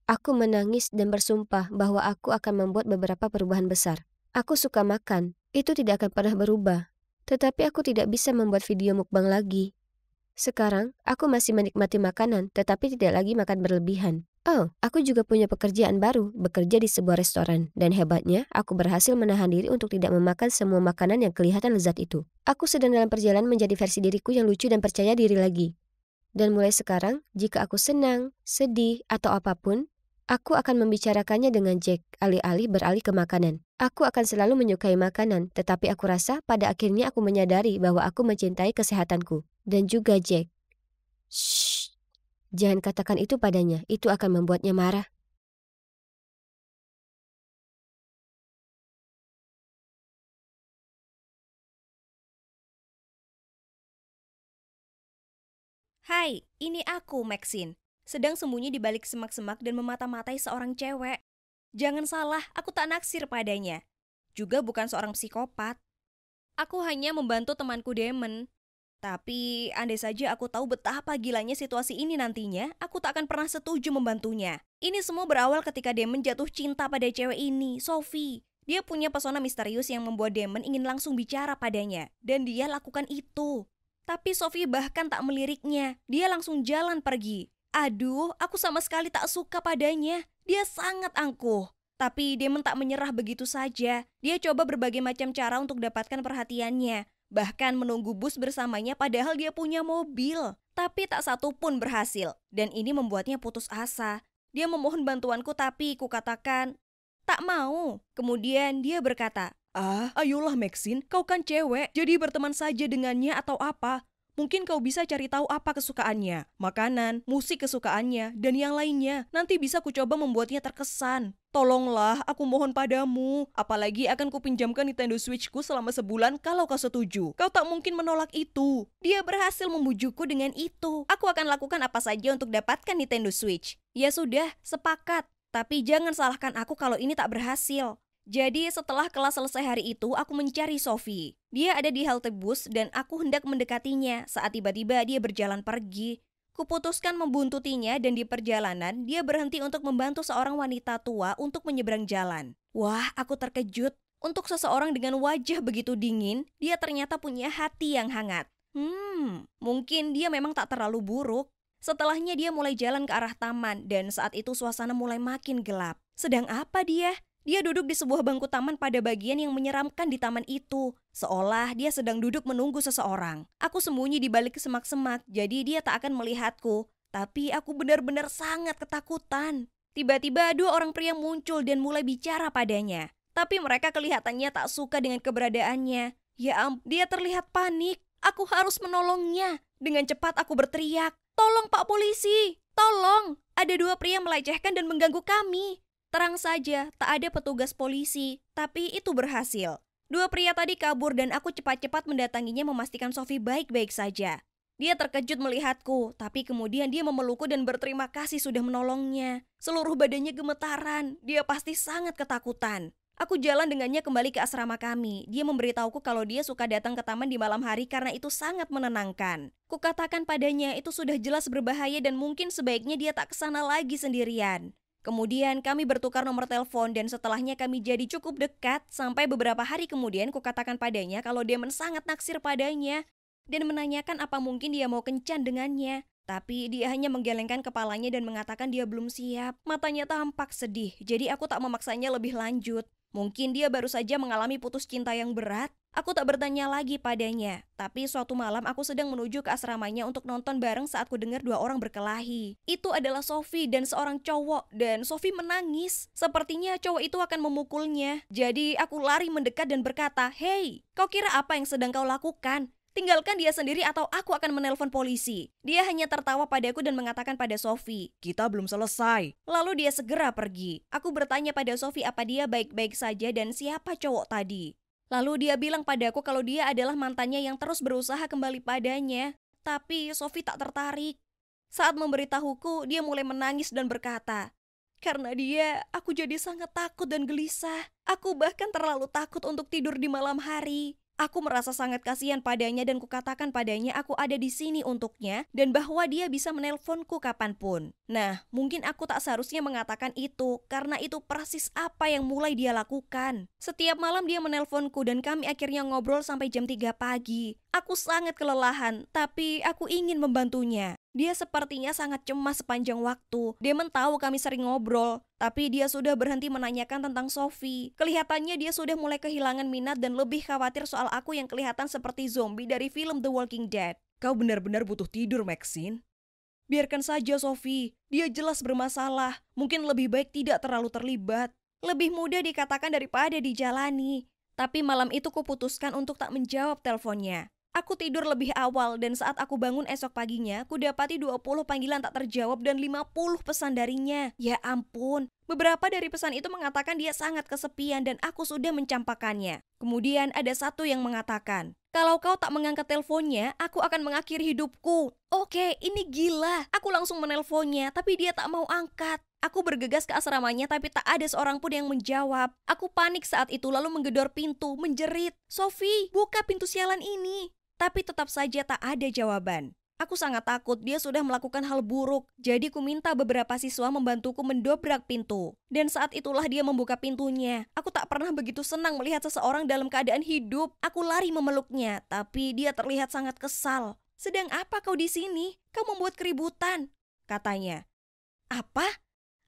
Aku menangis dan bersumpah bahwa aku akan membuat beberapa perubahan besar. Aku suka makan, itu tidak akan pernah berubah. Tetapi aku tidak bisa membuat video mukbang lagi. Sekarang, aku masih menikmati makanan, tetapi tidak lagi makan berlebihan. Oh, aku juga punya pekerjaan baru, bekerja di sebuah restoran. Dan hebatnya, aku berhasil menahan diri untuk tidak memakan semua makanan yang kelihatan lezat itu. Aku sedang dalam perjalanan menjadi versi diriku yang lucu dan percaya diri lagi. Dan mulai sekarang, jika aku senang, sedih, atau apapun, aku akan membicarakannya dengan Jack, alih-alih beralih ke makanan. Aku akan selalu menyukai makanan, tetapi aku rasa pada akhirnya aku menyadari bahwa aku mencintai kesehatanku. Dan juga Jack. Shh, jangan katakan itu padanya, itu akan membuatnya marah. Hai, ini aku, Maxine. Sedang sembunyi di balik semak-semak dan memata-matai seorang cewek. Jangan salah, aku tak naksir padanya. Juga bukan seorang psikopat. Aku hanya membantu temanku Damon. Tapi andai saja aku tahu betapa gilanya situasi ini nantinya, aku tak akan pernah setuju membantunya. Ini semua berawal ketika Damon jatuh cinta pada cewek ini, Sophie. Dia punya pesona misterius yang membuat Damon ingin langsung bicara padanya. Dan dia lakukan itu. Tapi Sophie bahkan tak meliriknya. Dia langsung jalan pergi. Aduh, aku sama sekali tak suka padanya. Dia sangat angkuh. Tapi Damon tak menyerah begitu saja. Dia coba berbagai macam cara untuk dapatkan perhatiannya. Bahkan menunggu bus bersamanya padahal dia punya mobil. Tapi tak satu pun berhasil. Dan ini membuatnya putus asa. Dia memohon bantuanku tapi ku katakan, Tak mau. Kemudian dia berkata, ayolah Maxine, kau kan cewek, jadi berteman saja dengannya atau apa. Mungkin kau bisa cari tahu apa kesukaannya, makanan, musik kesukaannya, dan yang lainnya. Nanti bisa kucoba membuatnya terkesan. Tolonglah, aku mohon padamu. Apalagi akan kupinjamkan Nintendo Switch-ku selama sebulan kalau kau setuju. Kau tak mungkin menolak itu. Dia berhasil membujukku dengan itu. Aku akan lakukan apa saja untuk dapatkan Nintendo Switch. Ya sudah, sepakat. Tapi jangan salahkan aku kalau ini tak berhasil. Jadi setelah kelas selesai hari itu, aku mencari Sophie. Dia ada di halte bus dan aku hendak mendekatinya saat tiba-tiba dia berjalan pergi. Kuputuskan membuntutinya dan di perjalanan, dia berhenti untuk membantu seorang wanita tua untuk menyeberang jalan. Wah, aku terkejut. Untuk seseorang dengan wajah begitu dingin, dia ternyata punya hati yang hangat. Mungkin dia memang tak terlalu buruk. Setelahnya dia mulai jalan ke arah taman dan saat itu suasana mulai makin gelap. Sedang apa dia? Dia duduk di sebuah bangku taman pada bagian yang menyeramkan di taman itu. Seolah dia sedang duduk menunggu seseorang. Aku sembunyi di balik semak-semak, jadi dia tak akan melihatku. Tapi aku benar-benar sangat ketakutan. Tiba-tiba dua orang pria muncul dan mulai bicara padanya. Tapi mereka kelihatannya tak suka dengan keberadaannya. Ya ampun, dia terlihat panik. Aku harus menolongnya. Dengan cepat aku berteriak, "Tolong Pak Polisi! Tolong! Ada dua pria melecehkan dan mengganggu kami." Terang saja, tak ada petugas polisi, tapi itu berhasil. Dua pria tadi kabur dan aku cepat-cepat mendatanginya memastikan Sophie baik-baik saja. Dia terkejut melihatku, tapi kemudian dia memelukku dan berterima kasih sudah menolongnya. Seluruh badannya gemetaran, dia pasti sangat ketakutan. Aku jalan dengannya kembali ke asrama kami. Dia memberitahuku kalau dia suka datang ke taman di malam hari karena itu sangat menenangkan. Kukatakan padanya itu sudah jelas berbahaya dan mungkin sebaiknya dia tak kesana lagi sendirian. Kemudian kami bertukar nomor telepon dan setelahnya kami jadi cukup dekat sampai beberapa hari kemudian kukatakan padanya kalau dia sangat naksir padanya dan menanyakan apa mungkin dia mau kencan dengannya. Tapi dia hanya menggelengkan kepalanya dan mengatakan dia belum siap. Matanya tampak sedih, jadi aku tak memaksanya lebih lanjut. Mungkin dia baru saja mengalami putus cinta yang berat. Aku tak bertanya lagi padanya. Tapi suatu malam aku sedang menuju ke asramanya untuk nonton bareng saat ku dengar dua orang berkelahi. Itu adalah Sophie dan seorang cowok dan Sophie menangis. Sepertinya cowok itu akan memukulnya. Jadi aku lari mendekat dan berkata, "Hei, kau kira apa yang sedang kau lakukan? Tinggalkan dia sendiri atau aku akan menelpon polisi." Dia hanya tertawa padaku dan mengatakan pada Sophie, "Kita belum selesai." Lalu dia segera pergi. Aku bertanya pada Sophie apa dia baik-baik saja dan siapa cowok tadi. Lalu dia bilang padaku kalau dia adalah mantannya yang terus berusaha kembali padanya. Tapi Sophie tak tertarik. Saat memberitahuku, dia mulai menangis dan berkata, "Karena dia, aku jadi sangat takut dan gelisah. Aku bahkan terlalu takut untuk tidur di malam hari." Aku merasa sangat kasihan padanya dan kukatakan padanya aku ada di sini untuknya dan bahwa dia bisa menelponku kapanpun. Nah, mungkin aku tak seharusnya mengatakan itu karena itu persis apa yang mulai dia lakukan. Setiap malam dia menelponku dan kami akhirnya ngobrol sampai jam 3 pagi. Aku sangat kelelahan, tapi aku ingin membantunya. Dia sepertinya sangat cemas sepanjang waktu. Dia tahu kami sering ngobrol, tapi dia sudah berhenti menanyakan tentang Sophie. Kelihatannya dia sudah mulai kehilangan minat dan lebih khawatir soal aku yang kelihatan seperti zombie dari film The Walking Dead. Kau benar-benar butuh tidur, Maxine. Biarkan saja Sophie, dia jelas bermasalah. Mungkin lebih baik tidak terlalu terlibat. Lebih mudah dikatakan daripada dijalani. Tapi malam itu kuputuskan untuk tak menjawab teleponnya. Aku tidur lebih awal dan saat aku bangun esok paginya, ku dapati 20 panggilan tak terjawab dan 50 pesan darinya. Ya ampun, beberapa dari pesan itu mengatakan dia sangat kesepian dan aku sudah mencampakannya. Kemudian ada satu yang mengatakan, "Kalau kau tak mengangkat teleponnya, aku akan mengakhiri hidupku." Oke, ini gila. Aku langsung menelponnya, tapi dia tak mau angkat. Aku bergegas ke asramanya tapi tak ada seorang pun yang menjawab. Aku panik saat itu lalu menggedor pintu, menjerit, "Sophie, buka pintu sialan ini." Tapi tetap saja tak ada jawaban. Aku sangat takut dia sudah melakukan hal buruk, jadi ku minta beberapa siswa membantuku mendobrak pintu. Dan saat itulah dia membuka pintunya. Aku tak pernah begitu senang melihat seseorang dalam keadaan hidup. Aku lari memeluknya, tapi dia terlihat sangat kesal. "Sedang apa kau di sini? Kau membuat keributan," katanya. "Apa?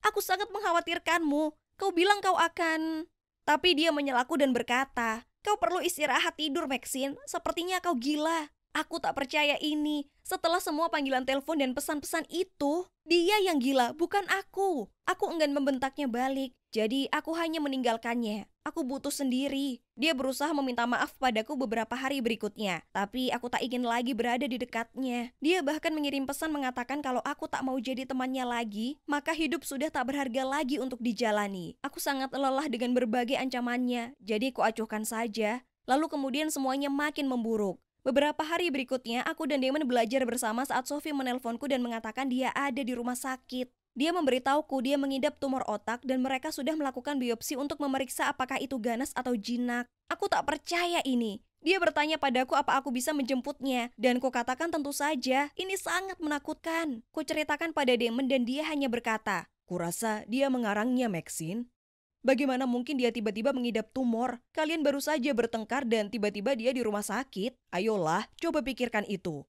Aku sangat mengkhawatirkanmu. Kau bilang kau akan..." Tapi dia menyelaku dan berkata, "Kau perlu istirahat tidur, Maxine. Sepertinya kau gila." Aku tak percaya ini. Setelah semua panggilan telepon dan pesan-pesan itu, dia yang gila, bukan aku. Aku enggan membentaknya balik. Jadi aku hanya meninggalkannya. Aku butuh sendiri. Dia berusaha meminta maaf padaku beberapa hari berikutnya. Tapi aku tak ingin lagi berada di dekatnya. Dia bahkan mengirim pesan mengatakan kalau aku tak mau jadi temannya lagi, maka hidup sudah tak berharga lagi untuk dijalani. Aku sangat lelah dengan berbagai ancamannya. Jadi aku acuhkan saja. Lalu kemudian semuanya makin memburuk. Beberapa hari berikutnya, aku dan Damon belajar bersama saat Sophie menelponku dan mengatakan dia ada di rumah sakit. Dia memberitahuku dia mengidap tumor otak dan mereka sudah melakukan biopsi untuk memeriksa apakah itu ganas atau jinak. Aku tak percaya ini. Dia bertanya padaku apa aku bisa menjemputnya, dan kukatakan tentu saja, ini sangat menakutkan. Kuceritakan pada Damon dan dia hanya berkata, "Kurasa dia mengarangnya, Maxine. Bagaimana mungkin dia tiba-tiba mengidap tumor? Kalian baru saja bertengkar dan tiba-tiba dia di rumah sakit. Ayolah, coba pikirkan itu."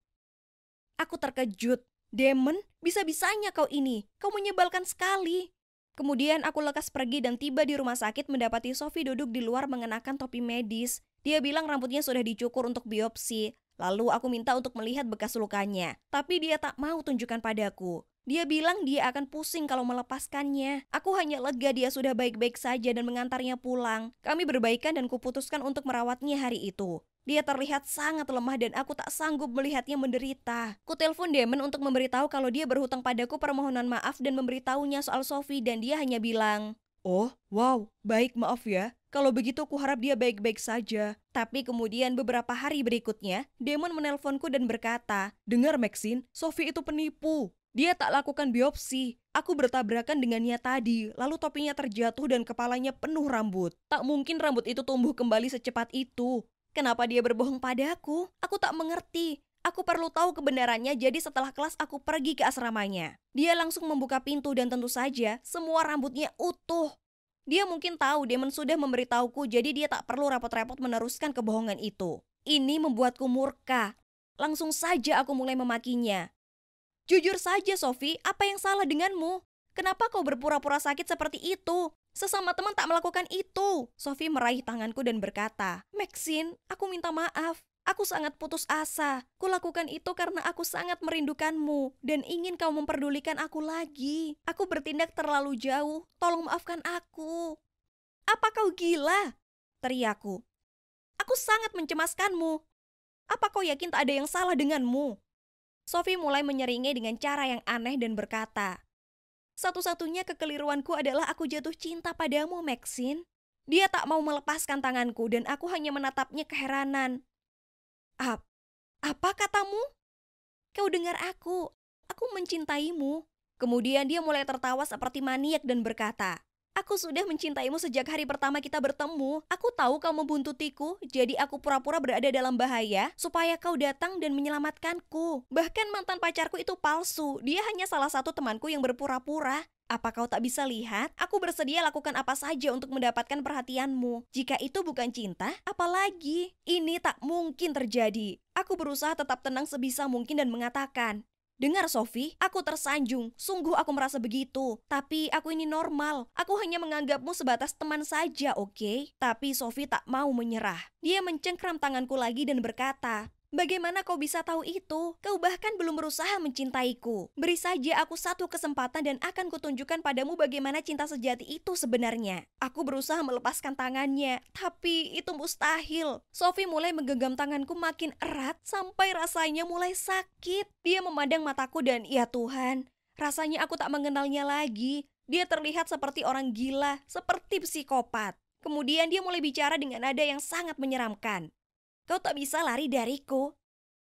Aku terkejut. Damon, bisa-bisanya kau ini. Kau menyebalkan sekali. Kemudian aku lekas pergi dan tiba di rumah sakit mendapati Sophie duduk di luar mengenakan topi medis. Dia bilang rambutnya sudah dicukur untuk biopsi. Lalu aku minta untuk melihat bekas lukanya. Tapi dia tak mau tunjukkan padaku. Dia bilang dia akan pusing kalau melepaskannya. Aku hanya lega dia sudah baik-baik saja dan mengantarnya pulang. Kami berbaikan dan kuputuskan untuk merawatnya hari itu. Dia terlihat sangat lemah dan aku tak sanggup melihatnya menderita. Ku telepon Damon untuk memberitahu kalau dia berhutang padaku permohonan maaf dan memberitahunya soal Sophie dan dia hanya bilang, "Oh, wow, baik, maaf ya. Kalau begitu ku harap dia baik-baik saja." Tapi kemudian beberapa hari berikutnya, Damon menelponku dan berkata, "Dengar Maxine, Sophie itu penipu. Dia tak lakukan biopsi. Aku bertabrakan dengannya tadi, lalu topinya terjatuh dan kepalanya penuh rambut. Tak mungkin rambut itu tumbuh kembali secepat itu. Kenapa dia berbohong padaku? Aku tak mengerti. Aku perlu tahu kebenarannya, jadi setelah kelas aku pergi ke asramanya. Dia langsung membuka pintu dan tentu saja semua rambutnya utuh. Dia mungkin tahu Damon sudah memberitahuku, jadi dia tak perlu repot-repot meneruskan kebohongan itu. Ini membuatku murka. Langsung saja aku mulai memakinya. "Jujur saja, Sophie, apa yang salah denganmu? Kenapa kau berpura-pura sakit seperti itu? Sesama teman tak melakukan itu." Sophie meraih tanganku dan berkata, "Maxine, aku minta maaf. Aku sangat putus asa. Kulakukan itu karena aku sangat merindukanmu dan ingin kau memperdulikan aku lagi. Aku bertindak terlalu jauh. Tolong maafkan aku." "Apa kau gila?" teriakku. "Aku sangat mencemaskanmu. Apa kau yakin tak ada yang salah denganmu?" Sophie mulai menyeringai dengan cara yang aneh dan berkata, "Satu-satunya kekeliruanku adalah aku jatuh cinta padamu, Maxine." Dia tak mau melepaskan tanganku dan aku hanya menatapnya keheranan. Apa katamu?" "Kau dengar aku mencintaimu." Kemudian dia mulai tertawa seperti maniak dan berkata, "Aku sudah mencintaimu sejak hari pertama kita bertemu. Aku tahu kau membuntutiku, jadi aku pura-pura berada dalam bahaya supaya kau datang dan menyelamatkanku. Bahkan mantan pacarku itu palsu, dia hanya salah satu temanku yang berpura-pura. Apa kau tak bisa lihat? Aku bersedia lakukan apa saja untuk mendapatkan perhatianmu. Jika itu bukan cinta, apalagi? Ini tak mungkin terjadi." Aku berusaha tetap tenang sebisa mungkin dan mengatakan, "Dengar Sophie, aku tersanjung. Sungguh aku merasa begitu. Tapi aku ini normal. Aku hanya menganggapmu sebatas teman saja, oke?" Tapi Sophie tak mau menyerah. Dia mencengkram tanganku lagi dan berkata, "Bagaimana kau bisa tahu itu? Kau bahkan belum berusaha mencintaiku. Beri saja aku satu kesempatan dan akan kutunjukkan padamu bagaimana cinta sejati itu sebenarnya." Aku berusaha melepaskan tangannya, tapi itu mustahil. Sophie mulai menggenggam tanganku makin erat sampai rasanya mulai sakit. Dia memandang mataku dan ya Tuhan, rasanya aku tak mengenalnya lagi. Dia terlihat seperti orang gila, seperti psikopat. Kemudian dia mulai bicara dengan nada yang sangat menyeramkan. "Kau tak bisa lari dariku.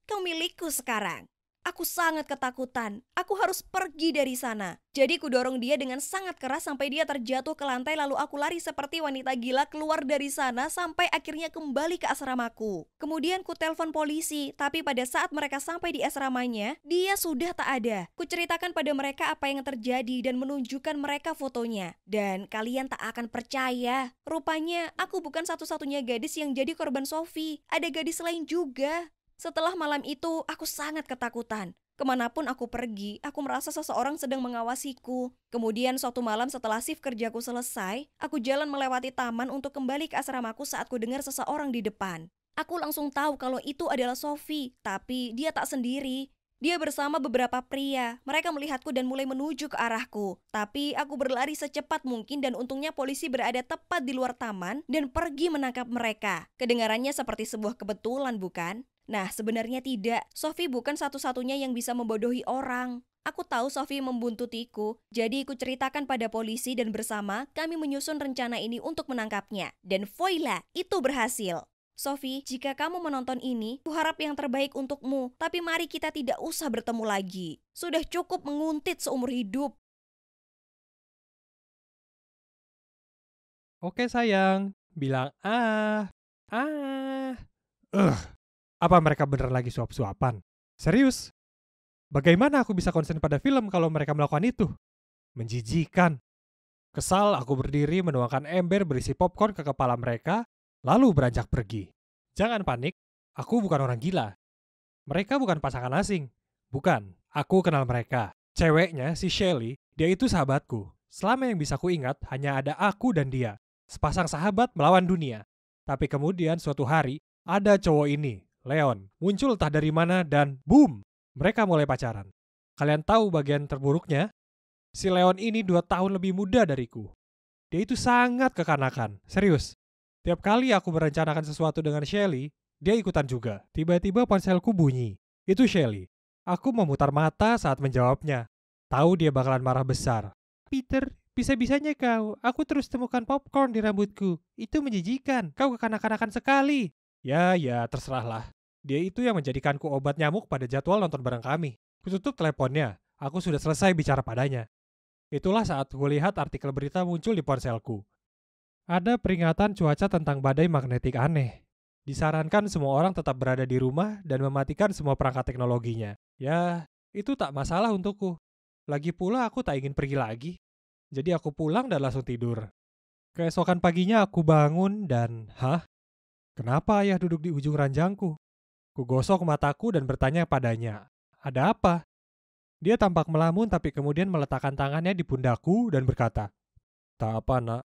Kau milikku sekarang. Aku sangat ketakutan. Aku harus pergi dari sana." Jadi kudorong dia dengan sangat keras sampai dia terjatuh ke lantai, lalu aku lari seperti wanita gila keluar dari sana sampai akhirnya kembali ke asramaku. Kemudian ku telepon polisi, tapi pada saat mereka sampai di asramanya, dia sudah tak ada. Kuceritakan pada mereka apa yang terjadi dan menunjukkan mereka fotonya. Dan kalian tak akan percaya. Rupanya aku bukan satu-satunya gadis yang jadi korban Sophie. Ada gadis lain juga. Setelah malam itu, aku sangat ketakutan. Kemanapun aku pergi, aku merasa seseorang sedang mengawasiku. Kemudian suatu malam setelah shift kerjaku selesai, aku jalan melewati taman untuk kembali ke asramaku saat ku dengar seseorang di depan. Aku langsung tahu kalau itu adalah Sophie, tapi dia tak sendiri. Dia bersama beberapa pria. Mereka melihatku dan mulai menuju ke arahku. Tapi aku berlari secepat mungkin dan untungnya polisi berada tepat di luar taman dan pergi menangkap mereka. Kedengarannya seperti sebuah kebetulan, bukan? Nah, sebenarnya tidak. Sophie bukan satu-satunya yang bisa membodohi orang. Aku tahu Sophie membuntutiku, jadi aku ceritakan pada polisi dan bersama kami menyusun rencana ini untuk menangkapnya. Dan voila, itu berhasil. Sophie, jika kamu menonton ini, kuharap yang terbaik untukmu. Tapi mari kita tidak usah bertemu lagi. Sudah cukup menguntit seumur hidup. Oke sayang, bilang ah. Apa mereka bener lagi suap-suapan? Serius? Bagaimana aku bisa konsen pada film kalau mereka melakukan itu? Menjijikan. Kesal, aku berdiri menuangkan ember berisi popcorn ke kepala mereka, lalu beranjak pergi. Jangan panik, aku bukan orang gila. Mereka bukan pasangan asing. Bukan, aku kenal mereka. Ceweknya, si Shelly, dia itu sahabatku. Selama yang bisa ku ingat, hanya ada aku dan dia. Sepasang sahabat melawan dunia. Tapi kemudian suatu hari, ada cowok ini, Leon, muncul entah dari mana dan boom, mereka mulai pacaran. Kalian tahu bagian terburuknya? Si Leon ini 2 tahun lebih muda dariku. Dia itu sangat kekanakan, serius. Tiap kali aku merencanakan sesuatu dengan Shelly, dia ikutan juga. Tiba-tiba ponselku bunyi. Itu Shelly. Aku memutar mata saat menjawabnya. Tahu dia bakalan marah besar. Peter, bisa-bisanya kau. Aku terus temukan popcorn di rambutku. Itu menjijikan. Kau kekanak-kanakan sekali. Ya, terserahlah. Dia itu yang menjadikanku obat nyamuk pada jadwal nonton bareng kami. Kututup teleponnya. Aku sudah selesai bicara padanya. Itulah saat kulihat artikel berita muncul di ponselku. Ada peringatan cuaca tentang badai magnetik aneh. Disarankan semua orang tetap berada di rumah dan mematikan semua perangkat teknologinya. Ya, itu tak masalah untukku. Lagi pula aku tak ingin pergi lagi. Jadi aku pulang dan langsung tidur. Keesokan paginya aku bangun dan, kenapa ayah duduk di ujung ranjangku? Ku gosok mataku dan bertanya padanya, ada apa? Dia tampak melamun tapi kemudian meletakkan tangannya di pundakku dan berkata, tak apa nak.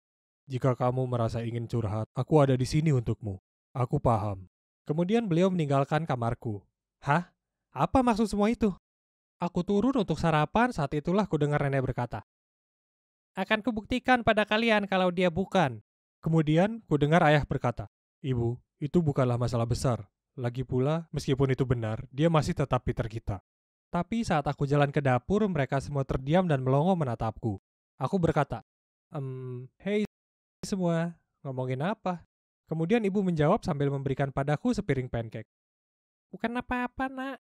Jika kamu merasa ingin curhat, aku ada di sini untukmu. Aku paham. Kemudian beliau meninggalkan kamarku. Hah? Apa maksud semua itu? Aku turun untuk sarapan, saat itulah kudengar nenek berkata, akan kubuktikan pada kalian kalau dia bukan. Kemudian kudengar ayah berkata, ibu, itu bukanlah masalah besar. Lagi pula, meskipun itu benar, dia masih tetap Peter kita. Tapi saat aku jalan ke dapur, mereka semua terdiam dan melongo menatapku. Aku berkata, hey semua, ngomongin apa? Kemudian ibu menjawab sambil memberikan padaku sepiring pancake. Bukan apa-apa nak.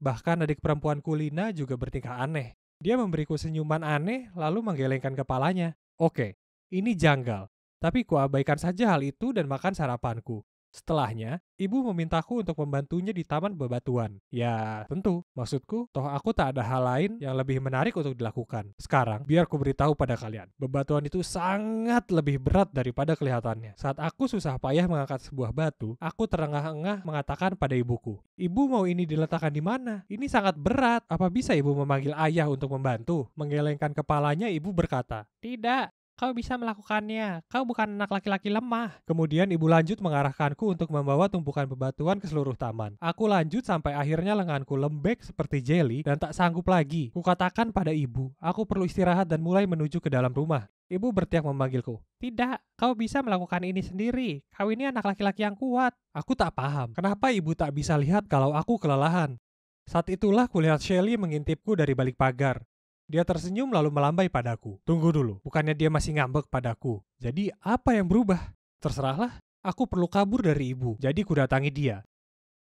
Bahkan adik perempuanku Lina juga bertingkah aneh. Dia memberiku senyuman aneh lalu menggelengkan kepalanya. Oke, ini janggal. Tapi kuabaikan saja hal itu dan makan sarapanku. Setelahnya, ibu memintaku untuk membantunya di taman bebatuan. Ya, tentu. Maksudku, toh aku tak ada hal lain yang lebih menarik untuk dilakukan. Sekarang, biar ku beritahu pada kalian. Bebatuan itu sangat lebih berat daripada kelihatannya. Saat aku susah payah mengangkat sebuah batu, aku terengah-engah mengatakan pada ibuku, ibu mau ini diletakkan di mana? Ini sangat berat. Apa bisa ibu memanggil ayah untuk membantu? Menggelengkan kepalanya, ibu berkata, tidak. Kau bisa melakukannya, kau bukan anak laki-laki lemah. Kemudian ibu lanjut mengarahkanku untuk membawa tumpukan bebatuan ke seluruh taman. Aku lanjut sampai akhirnya lenganku lembek seperti jeli dan tak sanggup lagi. Kukatakan pada ibu, aku perlu istirahat dan mulai menuju ke dalam rumah. Ibu berteriak memanggilku. Tidak, kau bisa melakukan ini sendiri. Kau ini anak laki-laki yang kuat. Aku tak paham, kenapa ibu tak bisa lihat kalau aku kelelahan. Saat itulah kulihat Shelly mengintipku dari balik pagar. Dia tersenyum lalu melambai padaku. Tunggu dulu, bukannya dia masih ngambek padaku. Jadi apa yang berubah? Terserahlah, aku perlu kabur dari ibu. Jadi kudatangi dia.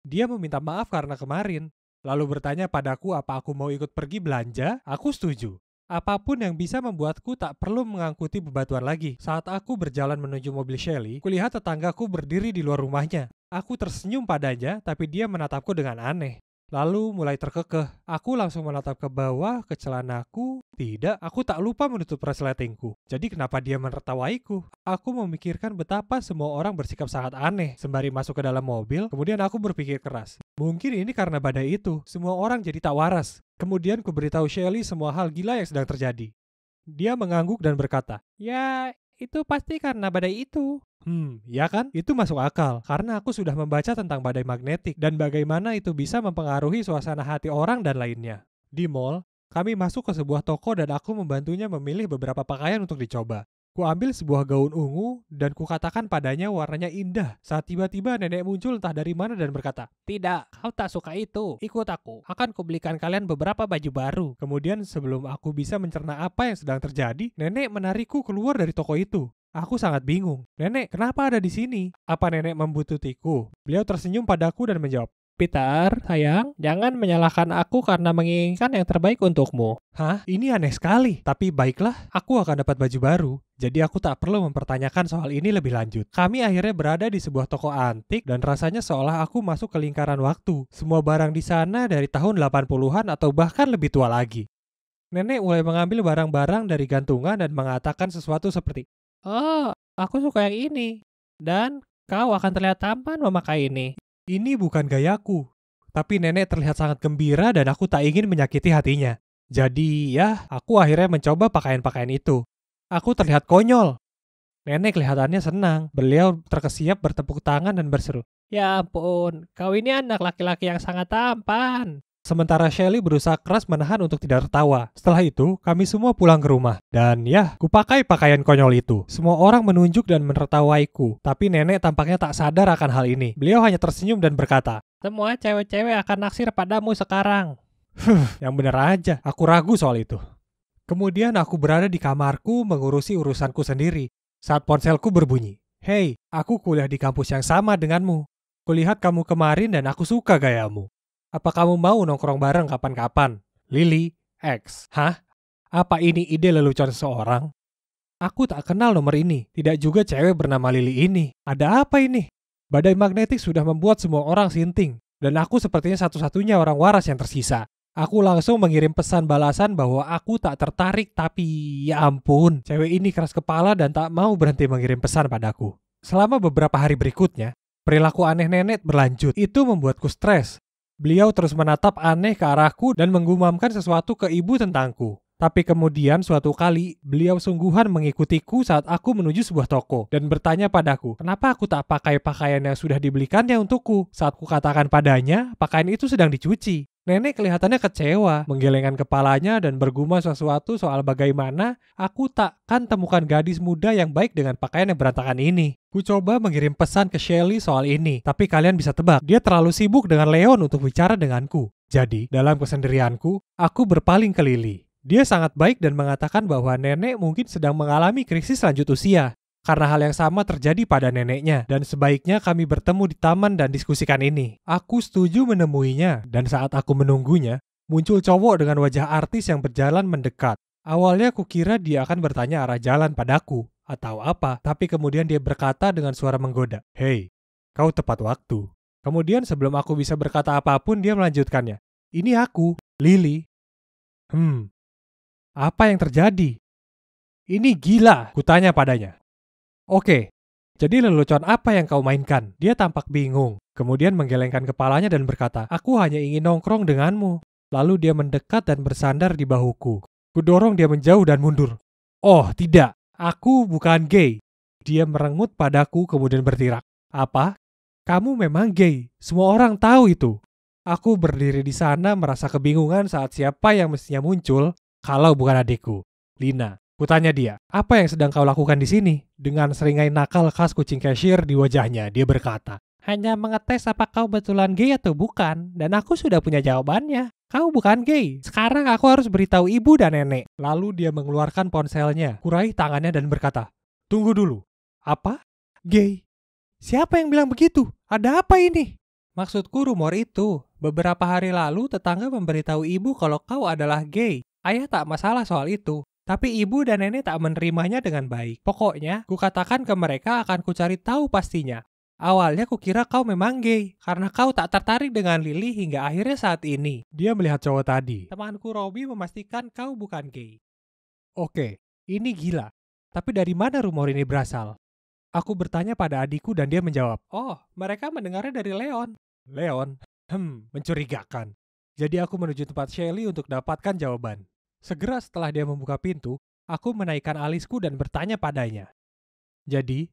Dia meminta maaf karena kemarin. Lalu bertanya padaku apa aku mau ikut pergi belanja. Aku setuju. Apapun yang bisa membuatku tak perlu mengangkuti bebatuan lagi. Saat aku berjalan menuju mobil Shelly, kulihat tetanggaku berdiri di luar rumahnya. Aku tersenyum padanya, tapi dia menatapku dengan aneh. Lalu mulai terkekeh. Aku langsung menatap ke bawah, ke celanaku. Tidak, aku tak lupa menutup resletingku. Jadi kenapa dia menertawaiku? Aku memikirkan betapa semua orang bersikap sangat aneh. Sembari masuk ke dalam mobil, kemudian aku berpikir keras. Mungkin ini karena badai itu. Semua orang jadi tak waras. Kemudian kuberitahu Shelly semua hal gila yang sedang terjadi. Dia mengangguk dan berkata, ya, itu pasti karena badai itu. Ya kan? Itu masuk akal, karena aku sudah membaca tentang badai magnetik dan bagaimana itu bisa mempengaruhi suasana hati orang dan lainnya. Di mall, kami masuk ke sebuah toko dan aku membantunya memilih beberapa pakaian untuk dicoba. Ku ambil sebuah gaun ungu dan kukatakan padanya warnanya indah saat tiba-tiba nenek muncul entah dari mana dan berkata, "Tidak, kau tak suka itu. Ikut aku. Akan kubelikan kalian beberapa baju baru." Kemudian sebelum aku bisa mencerna apa yang sedang terjadi, nenek menarikku keluar dari toko itu. Aku sangat bingung. "Nenek, kenapa ada di sini? Apa nenek membuntutiku?" Beliau tersenyum padaku dan menjawab, "Peter, sayang, jangan menyalahkan aku karena menginginkan yang terbaik untukmu." Hah? Ini aneh sekali. Tapi baiklah, aku akan dapat baju baru. Jadi aku tak perlu mempertanyakan soal ini lebih lanjut. Kami akhirnya berada di sebuah toko antik dan rasanya seolah aku masuk ke lingkaran waktu. Semua barang di sana dari tahun 80-an atau bahkan lebih tua lagi. Nenek mulai mengambil barang-barang dari gantungan dan mengatakan sesuatu seperti, "Oh, aku suka yang ini. Dan kau akan terlihat tampan memakai ini." Ini bukan gayaku. Tapi nenek terlihat sangat gembira dan aku tak ingin menyakiti hatinya. Jadi ya, aku akhirnya mencoba pakaian-pakaian itu. Aku terlihat konyol. Nenek kelihatannya senang. Beliau terkesiap bertepuk tangan dan berseru, "Ya ampun, kau ini anak laki-laki yang sangat tampan." Sementara Shelly berusaha keras menahan untuk tidak tertawa. Setelah itu, kami semua pulang ke rumah. Dan ya, kupakai pakaian konyol itu. Semua orang menunjuk dan menertawaiku. Tapi nenek tampaknya tak sadar akan hal ini. Beliau hanya tersenyum dan berkata, "Semua cewek-cewek akan naksir padamu sekarang." Yang benar aja, aku ragu soal itu. Kemudian aku berada di kamarku mengurusi urusanku sendiri. Saat ponselku berbunyi, "Hei, aku kuliah di kampus yang sama denganmu. Kulihat kamu kemarin dan aku suka gayamu. Apa kamu mau nongkrong bareng kapan-kapan? Lily X." Hah? Apa ini ide lelucon seseorang? Aku tak kenal nomor ini. Tidak juga cewek bernama Lily ini. Ada apa ini? Badai magnetik sudah membuat semua orang sinting. Dan aku sepertinya satu-satunya orang waras yang tersisa. Aku langsung mengirim pesan balasan bahwa aku tak tertarik, tapi ya ampun, cewek ini keras kepala dan tak mau berhenti mengirim pesan padaku. Selama beberapa hari berikutnya, perilaku aneh nenek berlanjut. Itu membuatku stres. Beliau terus menatap aneh ke arahku dan menggumamkan sesuatu ke ibu tentangku. Tapi kemudian suatu kali, beliau sungguhan mengikutiku saat aku menuju sebuah toko dan bertanya padaku, kenapa aku tak pakai pakaian yang sudah dibelikannya untukku. Saat kukatakan padanya, pakaian itu sedang dicuci. Nenek kelihatannya kecewa, menggelengkan kepalanya dan bergumam sesuatu soal bagaimana aku takkan temukan gadis muda yang baik dengan pakaian yang berantakan ini. Ku coba mengirim pesan ke Shelly soal ini, tapi kalian bisa tebak, dia terlalu sibuk dengan Leon untuk bicara denganku. Jadi, dalam kesendirianku, aku berpaling ke Lily. Dia sangat baik dan mengatakan bahwa nenek mungkin sedang mengalami krisis lanjut usia. Karena hal yang sama terjadi pada neneknya, dan sebaiknya kami bertemu di taman dan diskusikan ini. Aku setuju menemuinya, dan saat aku menunggunya, muncul cowok dengan wajah artis yang berjalan mendekat. Awalnya kukira dia akan bertanya arah jalan padaku, atau apa, tapi kemudian dia berkata dengan suara menggoda, "Hei, kau tepat waktu." Kemudian sebelum aku bisa berkata apapun, dia melanjutkannya, "Ini aku, Lily." Apa yang terjadi? "Ini gila," kutanya padanya. "Oke, jadi lelucon apa yang kau mainkan?" Dia tampak bingung, kemudian menggelengkan kepalanya dan berkata, "Aku hanya ingin nongkrong denganmu." Lalu dia mendekat dan bersandar di bahuku. Kudorong dia menjauh dan mundur. "Oh, tidak, aku bukan gay." Dia merengut padaku kemudian bertirak, "Apa? Kamu memang gay. Semua orang tahu itu." Aku berdiri di sana merasa kebingungan saat siapa yang mestinya muncul kalau bukan adikku, Lina. Kutanya dia, "Apa yang sedang kau lakukan di sini?" Dengan seringai nakal khas kucing cashier di wajahnya, dia berkata, "Hanya mengetes apa kau betulan gay atau bukan, dan aku sudah punya jawabannya. Kau bukan gay. Sekarang aku harus beritahu ibu dan nenek." Lalu dia mengeluarkan ponselnya, kuraih tangannya dan berkata, "Tunggu dulu. Apa? Gay? Siapa yang bilang begitu? Ada apa ini?" "Maksudku rumor itu. Beberapa hari lalu tetangga memberitahu ibu kalau kau adalah gay. Ayah tak masalah soal itu. Tapi ibu dan nenek tak menerimanya dengan baik. Pokoknya, kukatakan ke mereka akan kucari tahu pastinya. Awalnya kukira kau memang gay, karena kau tak tertarik dengan Lily hingga akhirnya saat ini." Dia melihat cowok tadi. "Temanku Robby memastikan kau bukan gay." Oke, ini gila. Tapi dari mana rumor ini berasal? Aku bertanya pada adikku dan dia menjawab, "Oh, mereka mendengarnya dari Leon." Leon? Mencurigakan. Jadi aku menuju tempat Shelly untuk dapatkan jawaban. Segera setelah dia membuka pintu, aku menaikkan alisku dan bertanya padanya, "Jadi,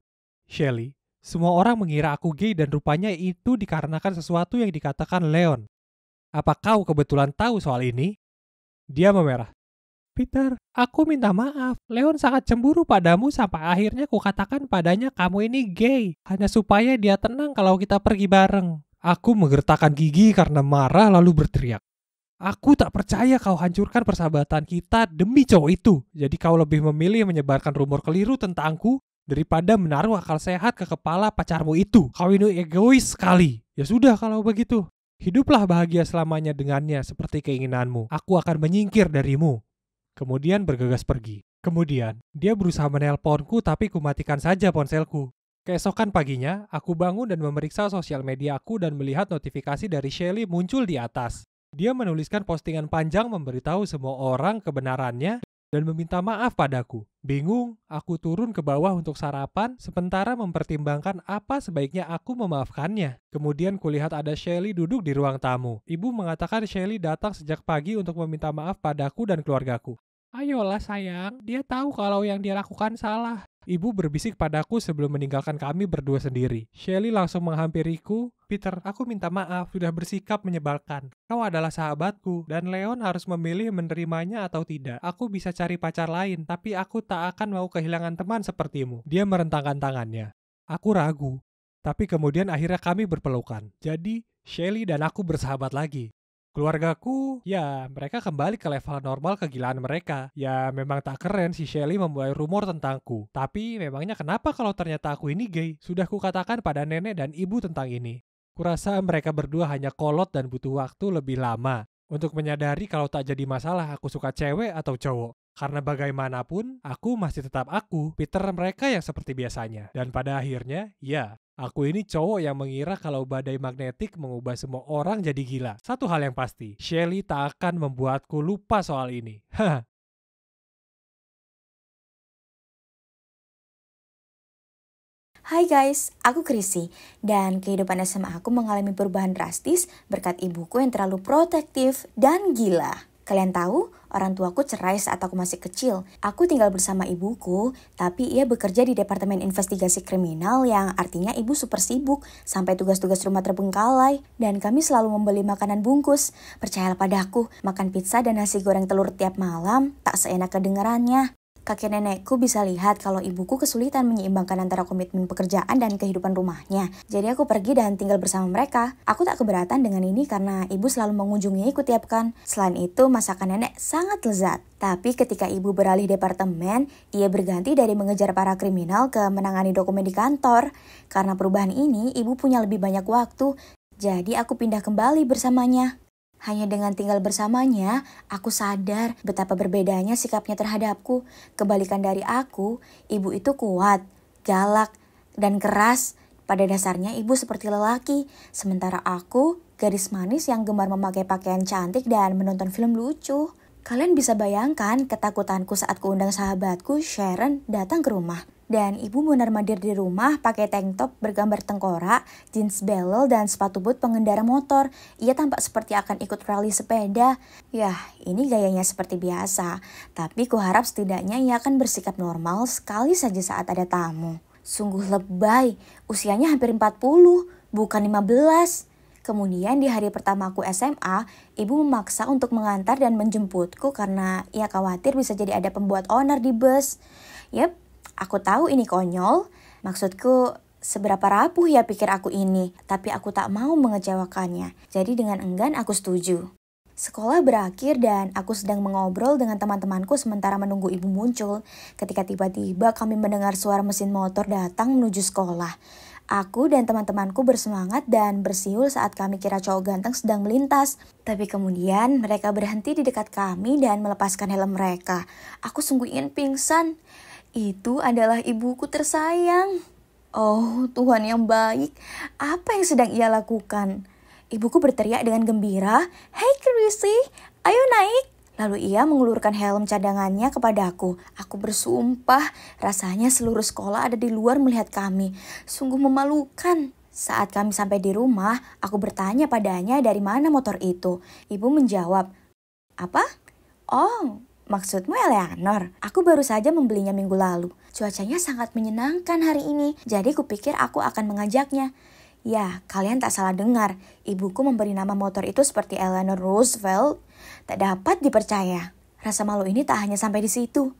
Shelly, semua orang mengira aku gay dan rupanya itu dikarenakan sesuatu yang dikatakan Leon. Apa kau kebetulan tahu soal ini? Dia memerah. Peter, aku minta maaf. Leon sangat cemburu padamu sampai akhirnya kukatakan padanya kamu ini gay. Hanya supaya dia tenang kalau kita pergi bareng. Aku menggertakkan gigi karena marah lalu berteriak. Aku tak percaya kau hancurkan persahabatan kita demi cowok itu. Jadi kau lebih memilih menyebarkan rumor keliru tentangku daripada menaruh akal sehat ke kepala pacarmu itu. Kau ini egois sekali. Ya sudah kalau begitu. Hiduplah bahagia selamanya dengannya seperti keinginanmu. Aku akan menyingkir darimu. Kemudian bergegas pergi. Kemudian, dia berusaha menelponku tapi kumatikan saja ponselku. Keesokan paginya, aku bangun dan memeriksa sosial media aku dan melihat notifikasi dari Shelly muncul di atas. Dia menuliskan postingan panjang memberitahu semua orang kebenarannya dan meminta maaf padaku. Bingung, aku turun ke bawah untuk sarapan sementara mempertimbangkan apa sebaiknya aku memaafkannya. Kemudian kulihat ada Shelly duduk di ruang tamu. Ibu mengatakan Shelly datang sejak pagi untuk meminta maaf padaku dan keluargaku. Ayolah sayang, dia tahu kalau yang dia lakukan salah. Ibu berbisik padaku sebelum meninggalkan kami berdua sendiri. Shelly langsung menghampiriku. Peter, aku minta maaf sudah bersikap menyebalkan. Kau adalah sahabatku dan Leon harus memilih menerimanya atau tidak. Aku bisa cari pacar lain, tapi aku tak akan mau kehilangan teman sepertimu. Dia merentangkan tangannya. Aku ragu, tapi kemudian akhirnya kami berpelukan. Jadi, Shelly dan aku bersahabat lagi. Keluargaku, ya mereka kembali ke level normal kegilaan mereka. Ya memang tak keren si Shelly memulai rumor tentangku. Tapi memangnya kenapa kalau ternyata aku ini gay? Sudah kukatakan pada nenek dan ibu tentang ini. Kurasa mereka berdua hanya kolot dan butuh waktu lebih lama untuk menyadari kalau tak jadi masalah aku suka cewek atau cowok. Karena bagaimanapun, aku masih tetap aku, Peter mereka yang seperti biasanya. Dan pada akhirnya, ya, aku ini cowok yang mengira kalau badai magnetik mengubah semua orang jadi gila. Satu hal yang pasti, Shelly tak akan membuatku lupa soal ini. Haha. Hai guys, aku Chrissy, dan kehidupan SMA aku mengalami perubahan drastis berkat ibuku yang terlalu protektif dan gila. Kalian tahu, orang tuaku cerai saat aku masih kecil. Aku tinggal bersama ibuku, tapi ia bekerja di Departemen Investigasi Kriminal yang artinya ibu super sibuk sampai tugas-tugas rumah terbengkalai. Dan kami selalu membeli makanan bungkus. Percayalah padaku, makan pizza dan nasi goreng telur tiap malam tak seenak kedengarannya. Kakek nenekku bisa lihat kalau ibuku kesulitan menyeimbangkan antara komitmen pekerjaan dan kehidupan rumahnya. Jadi aku pergi dan tinggal bersama mereka. Aku tak keberatan dengan ini karena ibu selalu mengunjungiku tiap pekan. Selain itu, masakan nenek sangat lezat. Tapi ketika ibu beralih departemen, ia berganti dari mengejar para kriminal ke menangani dokumen di kantor. Karena perubahan ini, ibu punya lebih banyak waktu. Jadi aku pindah kembali bersamanya. Hanya dengan tinggal bersamanya, aku sadar betapa berbedanya sikapnya terhadapku. Kebalikan dari aku, ibu itu kuat, galak, dan keras. Pada dasarnya ibu seperti lelaki, sementara aku gadis manis yang gemar memakai pakaian cantik dan menonton film lucu. Kalian bisa bayangkan ketakutanku saat kuundang sahabatku Sharon datang ke rumah. Dan ibu mondar-mandir di rumah pakai tank top bergambar tengkorak, jeans belel, dan sepatu boot pengendara motor. Ia tampak seperti akan ikut rally sepeda. Yah, ini gayanya seperti biasa. Tapi kuharap setidaknya ia akan bersikap normal sekali saja saat ada tamu. Sungguh lebay, usianya hampir 40, bukan 15. Kemudian di hari pertama aku SMA, ibu memaksa untuk mengantar dan menjemputku karena ia khawatir bisa jadi ada pembuat onar di bus. Yep. Aku tahu ini konyol, maksudku seberapa rapuh ya pikir aku ini, tapi aku tak mau mengecewakannya. Jadi dengan enggan aku setuju. Sekolah berakhir dan aku sedang mengobrol dengan teman-temanku sementara menunggu ibu muncul. Ketika tiba-tiba kami mendengar suara mesin motor datang menuju sekolah. Aku dan teman-temanku bersemangat dan bersiul saat kami kira cowok ganteng sedang melintas. Tapi kemudian mereka berhenti di dekat kami dan melepaskan helm mereka. Aku sungguh ingin pingsan. Itu adalah ibuku tersayang. Oh, Tuhan yang baik. Apa yang sedang ia lakukan? Ibuku berteriak dengan gembira, "Hey Chrissy, ayo naik." Lalu ia mengulurkan helm cadangannya kepadaku. Aku bersumpah, rasanya seluruh sekolah ada di luar melihat kami. Sungguh memalukan. Saat kami sampai di rumah, aku bertanya padanya dari mana motor itu. Ibu menjawab, "Apa? Oh, Maksudmu Eleanor? Aku baru saja membelinya minggu lalu. Cuacanya sangat menyenangkan hari ini, jadi kupikir aku akan mengajaknya. Ya, kalian tak salah dengar. Ibuku memberi nama motor itu seperti Eleanor Roosevelt. Tak dapat dipercaya. Rasa malu ini tak hanya sampai di situ.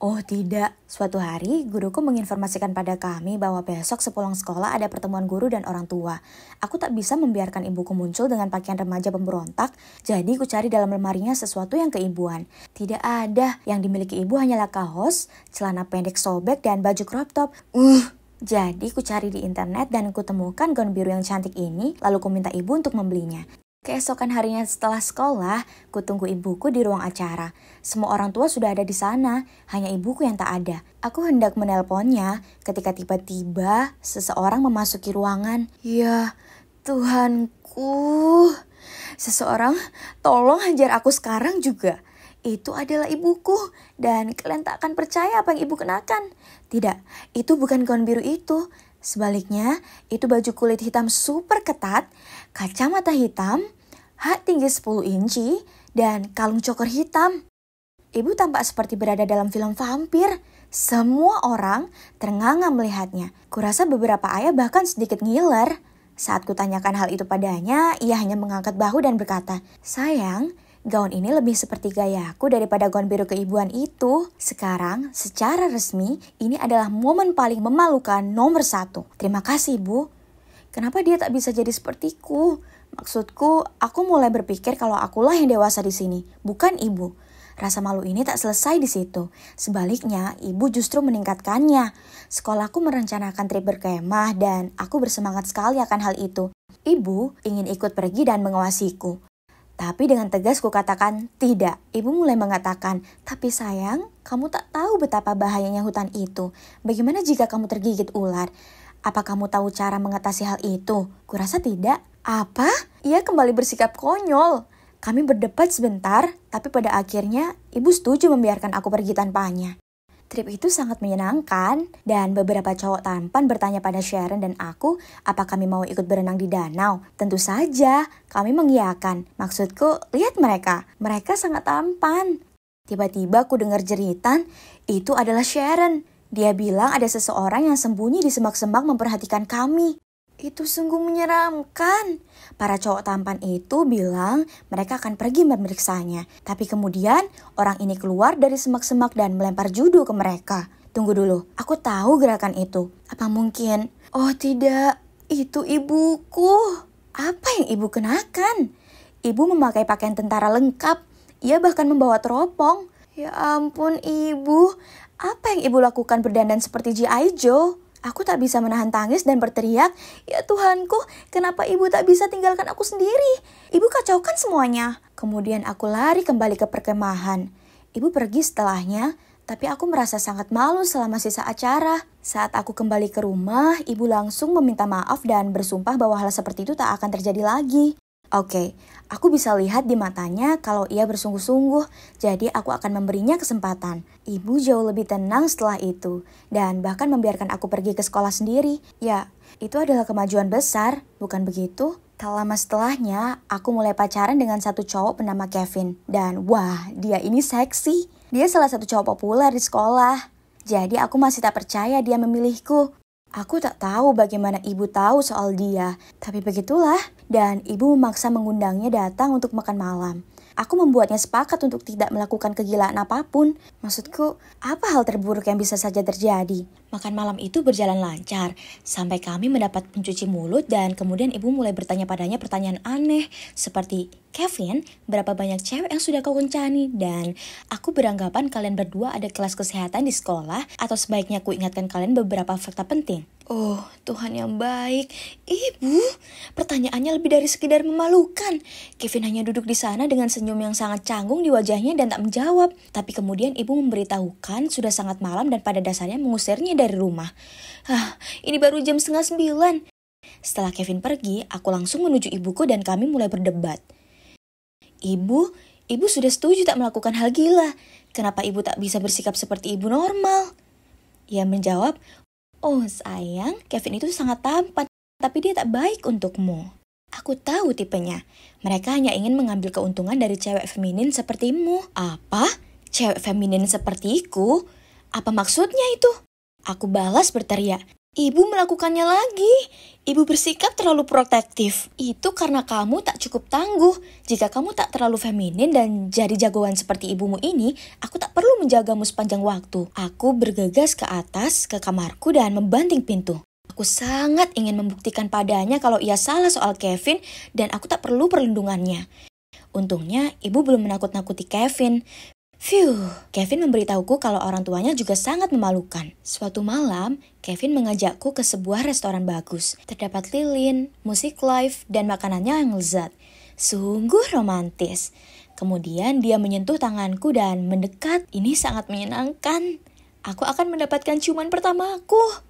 Oh tidak, suatu hari guruku menginformasikan pada kami bahwa besok sepulang sekolah ada pertemuan guru dan orang tua. Aku tak bisa membiarkan ibuku muncul dengan pakaian remaja pemberontak, jadi ku cari dalam lemarinya sesuatu yang keibuan. Tidak ada, yang dimiliki ibu hanyalah kaos, celana pendek sobek dan baju crop top. Jadi ku cari di internet dan ku temukan gaun biru yang cantik ini, lalu ku minta ibu untuk membelinya. Keesokan harinya setelah sekolah, ku tunggu ibuku di ruang acara. Semua orang tua sudah ada di sana, hanya ibuku yang tak ada. Aku hendak menelponnya ketika tiba-tiba seseorang memasuki ruangan. Ya, Tuhanku. Seseorang tolong hajar aku sekarang juga. Itu adalah ibuku dan kalian tak akan percaya apa yang ibu kenakan. Tidak, itu bukan gaun biru itu. Sebaliknya, itu baju kulit hitam super ketat, kacamata hitam, hat tinggi 10 inci, dan kalung cokor hitam. Ibu tampak seperti berada dalam film vampir. Semua orang ternganga melihatnya. Kurasa beberapa ayah bahkan sedikit ngiler. Saat kutanyakan hal itu padanya, ia hanya mengangkat bahu dan berkata, "Sayang, gaun ini lebih seperti gayaku daripada gaun biru keibuan itu. Sekarang, secara resmi, ini adalah momen paling memalukan nomor 1. Terima kasih, Bu." Kenapa dia tak bisa jadi sepertiku? Maksudku, aku mulai berpikir kalau akulah yang dewasa di sini, bukan ibu. Rasa malu ini tak selesai di situ. Sebaliknya, ibu justru meningkatkannya. Sekolahku merencanakan trip berkemah dan aku bersemangat sekali akan hal itu. Ibu ingin ikut pergi dan mengawasiku. Tapi dengan tegas ku katakan, tidak. Ibu mulai mengatakan, "Tapi sayang, kamu tak tahu betapa bahayanya hutan itu. Bagaimana jika kamu tergigit ular? Apa kamu tahu cara mengatasi hal itu?" Kurasa tidak. Apa? Ia kembali bersikap konyol. Kami berdebat sebentar, tapi pada akhirnya ibu setuju membiarkan aku pergi tanpanya. Trip itu sangat menyenangkan, dan beberapa cowok tampan bertanya pada Sharon dan aku apa kami mau ikut berenang di danau. Tentu saja, kami mengiyakan. Maksudku, lihat mereka. Mereka sangat tampan. Tiba-tiba aku dengar jeritan, itu adalah Sharon. Dia bilang ada seseorang yang sembunyi di semak-semak memperhatikan kami. Itu sungguh menyeramkan. Para cowok tampan itu bilang mereka akan pergi memeriksanya. Tapi kemudian orang ini keluar dari semak-semak dan melempar judo ke mereka. Tunggu dulu, aku tahu gerakan itu. Apa mungkin? Oh tidak, itu ibuku. Apa yang ibu kenakan? Ibu memakai pakaian tentara lengkap. Ia bahkan membawa teropong. Ya ampun ibu, apa yang ibu lakukan berdandan seperti G.I. Joe? Aku tak bisa menahan tangis dan berteriak, "Ya Tuhanku, kenapa ibu tak bisa tinggalkan aku sendiri? Ibu kacaukan semuanya." Kemudian aku lari kembali ke perkemahan. Ibu pergi setelahnya, tapi aku merasa sangat malu selama sisa acara. Saat aku kembali ke rumah, ibu langsung meminta maaf dan bersumpah bahwa hal seperti itu tak akan terjadi lagi. Oke, aku bisa lihat di matanya kalau ia bersungguh-sungguh, jadi aku akan memberinya kesempatan. Ibu jauh lebih tenang setelah itu, dan bahkan membiarkan aku pergi ke sekolah sendiri. Ya, itu adalah kemajuan besar, bukan begitu? Tak lama setelahnya, aku mulai pacaran dengan satu cowok bernama Kevin. Dan wah, dia ini seksi. Dia salah satu cowok populer di sekolah. Jadi aku masih tak percaya dia memilihku. Aku tak tahu bagaimana ibu tahu soal dia, tapi begitulah. Dan ibu memaksa mengundangnya datang untuk makan malam. Aku membuatnya sepakat untuk tidak melakukan kegilaan apapun. Maksudku, apa hal terburuk yang bisa saja terjadi? Makan malam itu berjalan lancar, sampai kami mendapat pencuci mulut dan kemudian ibu mulai bertanya padanya pertanyaan aneh, seperti, "Kevin, berapa banyak cewek yang sudah kau kencani?" Dan aku beranggapan kalian berdua ada kelas kesehatan di sekolah, atau sebaiknya aku ingatkan kalian beberapa fakta penting. Oh, Tuhan yang baik. Ibu, pertanyaannya lebih dari sekedar memalukan. Kevin hanya duduk di sana dengan senyum yang sangat canggung di wajahnya dan tak menjawab. Tapi kemudian ibu memberitahukan sudah sangat malam dan pada dasarnya mengusirnya dari rumah. Ini baru jam 8:30. Setelah Kevin pergi, aku langsung menuju ibuku dan kami mulai berdebat. Ibu sudah setuju tak melakukan hal gila. Kenapa ibu tak bisa bersikap seperti ibu normal? Ia menjawab, "Oh sayang, Kevin itu sangat tampan, tapi dia tak baik untukmu." Aku tahu tipenya. Mereka hanya ingin mengambil keuntungan dari cewek feminin sepertimu. Apa? Cewek feminin sepertiku? Apa maksudnya itu? Aku balas berteriak. Ibu melakukannya lagi. Ibu bersikap terlalu protektif. Itu karena kamu tak cukup tangguh. Jika kamu tak terlalu feminin dan jadi jagoan seperti ibumu ini, aku tak perlu menjagamu sepanjang waktu. Aku bergegas ke atas, ke kamarku dan membanting pintu. Aku sangat ingin membuktikan padanya kalau ia salah soal Kevin dan aku tak perlu perlindungannya. Untungnya ibu belum menakut-nakuti Kevin. Kevin memberitahuku kalau orang tuanya juga sangat memalukan. Suatu malam, Kevin mengajakku ke sebuah restoran bagus. Terdapat lilin, musik live, dan makanannya yang lezat. Sungguh romantis. Kemudian dia menyentuh tanganku dan mendekat. Ini sangat menyenangkan. Aku akan mendapatkan ciuman pertamaku.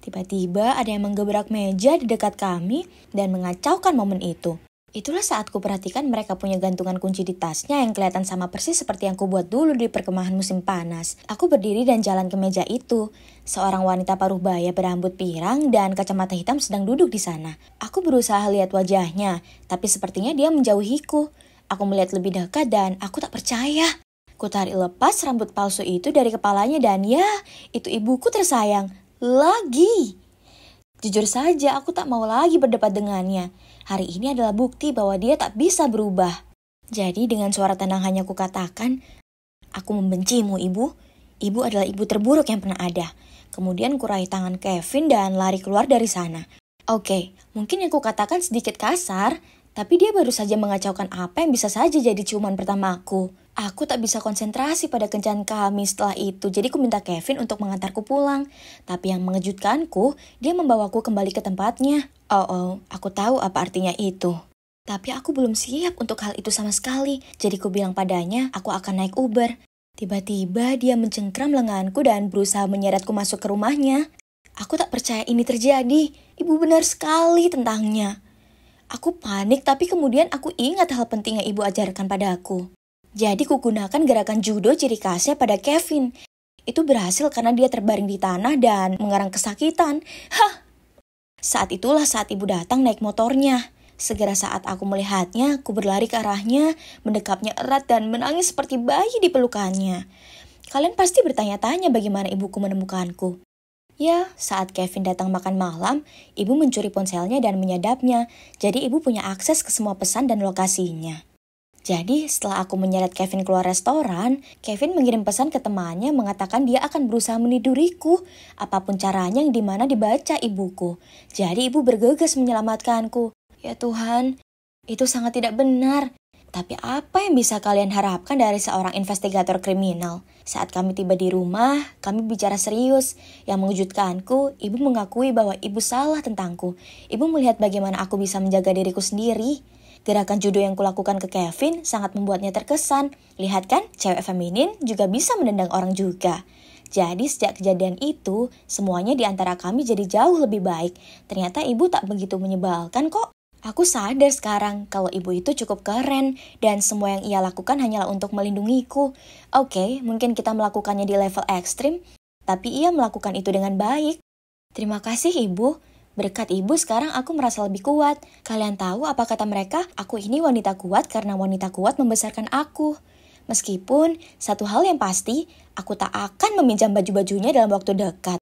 Tiba-tiba ada yang menggebrak meja di dekat kami dan mengacaukan momen itu. Itulah saat ku perhatikan mereka punya gantungan kunci di tasnya yang kelihatan sama persis seperti yang ku buat dulu di perkemahan musim panas. Aku berdiri dan jalan ke meja itu. Seorang wanita paruh baya berambut pirang dan kacamata hitam sedang duduk di sana. Aku berusaha lihat wajahnya, tapi sepertinya dia menjauhiku. Aku melihat lebih dekat dan aku tak percaya. Ku tarik lepas rambut palsu itu dari kepalanya dan ya, itu ibuku tersayang. Lagi. Jujur saja, aku tak mau lagi berdebat dengannya. Hari ini adalah bukti bahwa dia tak bisa berubah. Jadi dengan suara tenang hanya kukatakan, aku membencimu ibu. Ibu adalah ibu terburuk yang pernah ada. Kemudian kuraih tangan Kevin dan lari keluar dari sana. Oke, mungkin yang kukatakan sedikit kasar, tapi dia baru saja mengacaukan apa yang bisa saja jadi ciuman pertamaku. Aku tak bisa konsentrasi pada kencan kami setelah itu, jadi ku minta Kevin untuk mengantarku pulang. Tapi yang mengejutkanku, dia membawaku kembali ke tempatnya. Aku tahu apa artinya itu. Tapi aku belum siap untuk hal itu sama sekali, jadi ku bilang padanya aku akan naik Uber. Tiba-tiba dia mencengkram lenganku dan berusaha menyeretku masuk ke rumahnya. Aku tak percaya ini terjadi, ibu benar sekali tentangnya. Aku panik, tapi kemudian aku ingat hal penting yang ibu ajarkan padaku. Jadi ku gunakan gerakan judo ciri khasnya pada Kevin. Itu berhasil karena dia terbaring di tanah dan mengarang kesakitan. Saat itulah saat ibu datang naik motornya. Segera saat aku melihatnya, aku berlari ke arahnya, mendekapnya erat dan menangis seperti bayi di pelukannya. Kalian pasti bertanya-tanya bagaimana ibuku menemukanku. Ya, saat Kevin datang makan malam, ibu mencuri ponselnya dan menyadapnya. Jadi ibu punya akses ke semua pesan dan lokasinya. Jadi setelah aku menyeret Kevin keluar restoran, Kevin mengirim pesan ke temannya mengatakan dia akan berusaha meniduriku. Apapun caranya yang dimana dibaca ibuku. Jadi ibu bergegas menyelamatkanku. Ya Tuhan, itu sangat tidak benar. Tapi apa yang bisa kalian harapkan dari seorang investigator kriminal? Saat kami tiba di rumah, kami bicara serius. Yang mengejutkanku, ibu mengakui bahwa ibu salah tentangku. Ibu melihat bagaimana aku bisa menjaga diriku sendiri. Gerakan judo yang kulakukan ke Kevin sangat membuatnya terkesan. Lihat kan, cewek feminin juga bisa menendang orang juga. Jadi sejak kejadian itu, semuanya di antara kami jadi jauh lebih baik. Ternyata ibu tak begitu menyebalkan kok. Aku sadar sekarang kalau ibu itu cukup keren dan semua yang ia lakukan hanyalah untuk melindungiku. Oke, mungkin kita melakukannya di level ekstrim, tapi ia melakukan itu dengan baik. Terima kasih ibu. Berkat ibu sekarang aku merasa lebih kuat. Kalian tahu apa kata mereka? Aku ini wanita kuat karena wanita kuat membesarkan aku. Meskipun satu hal yang pasti, aku tak akan meminjam baju-bajunya dalam waktu dekat.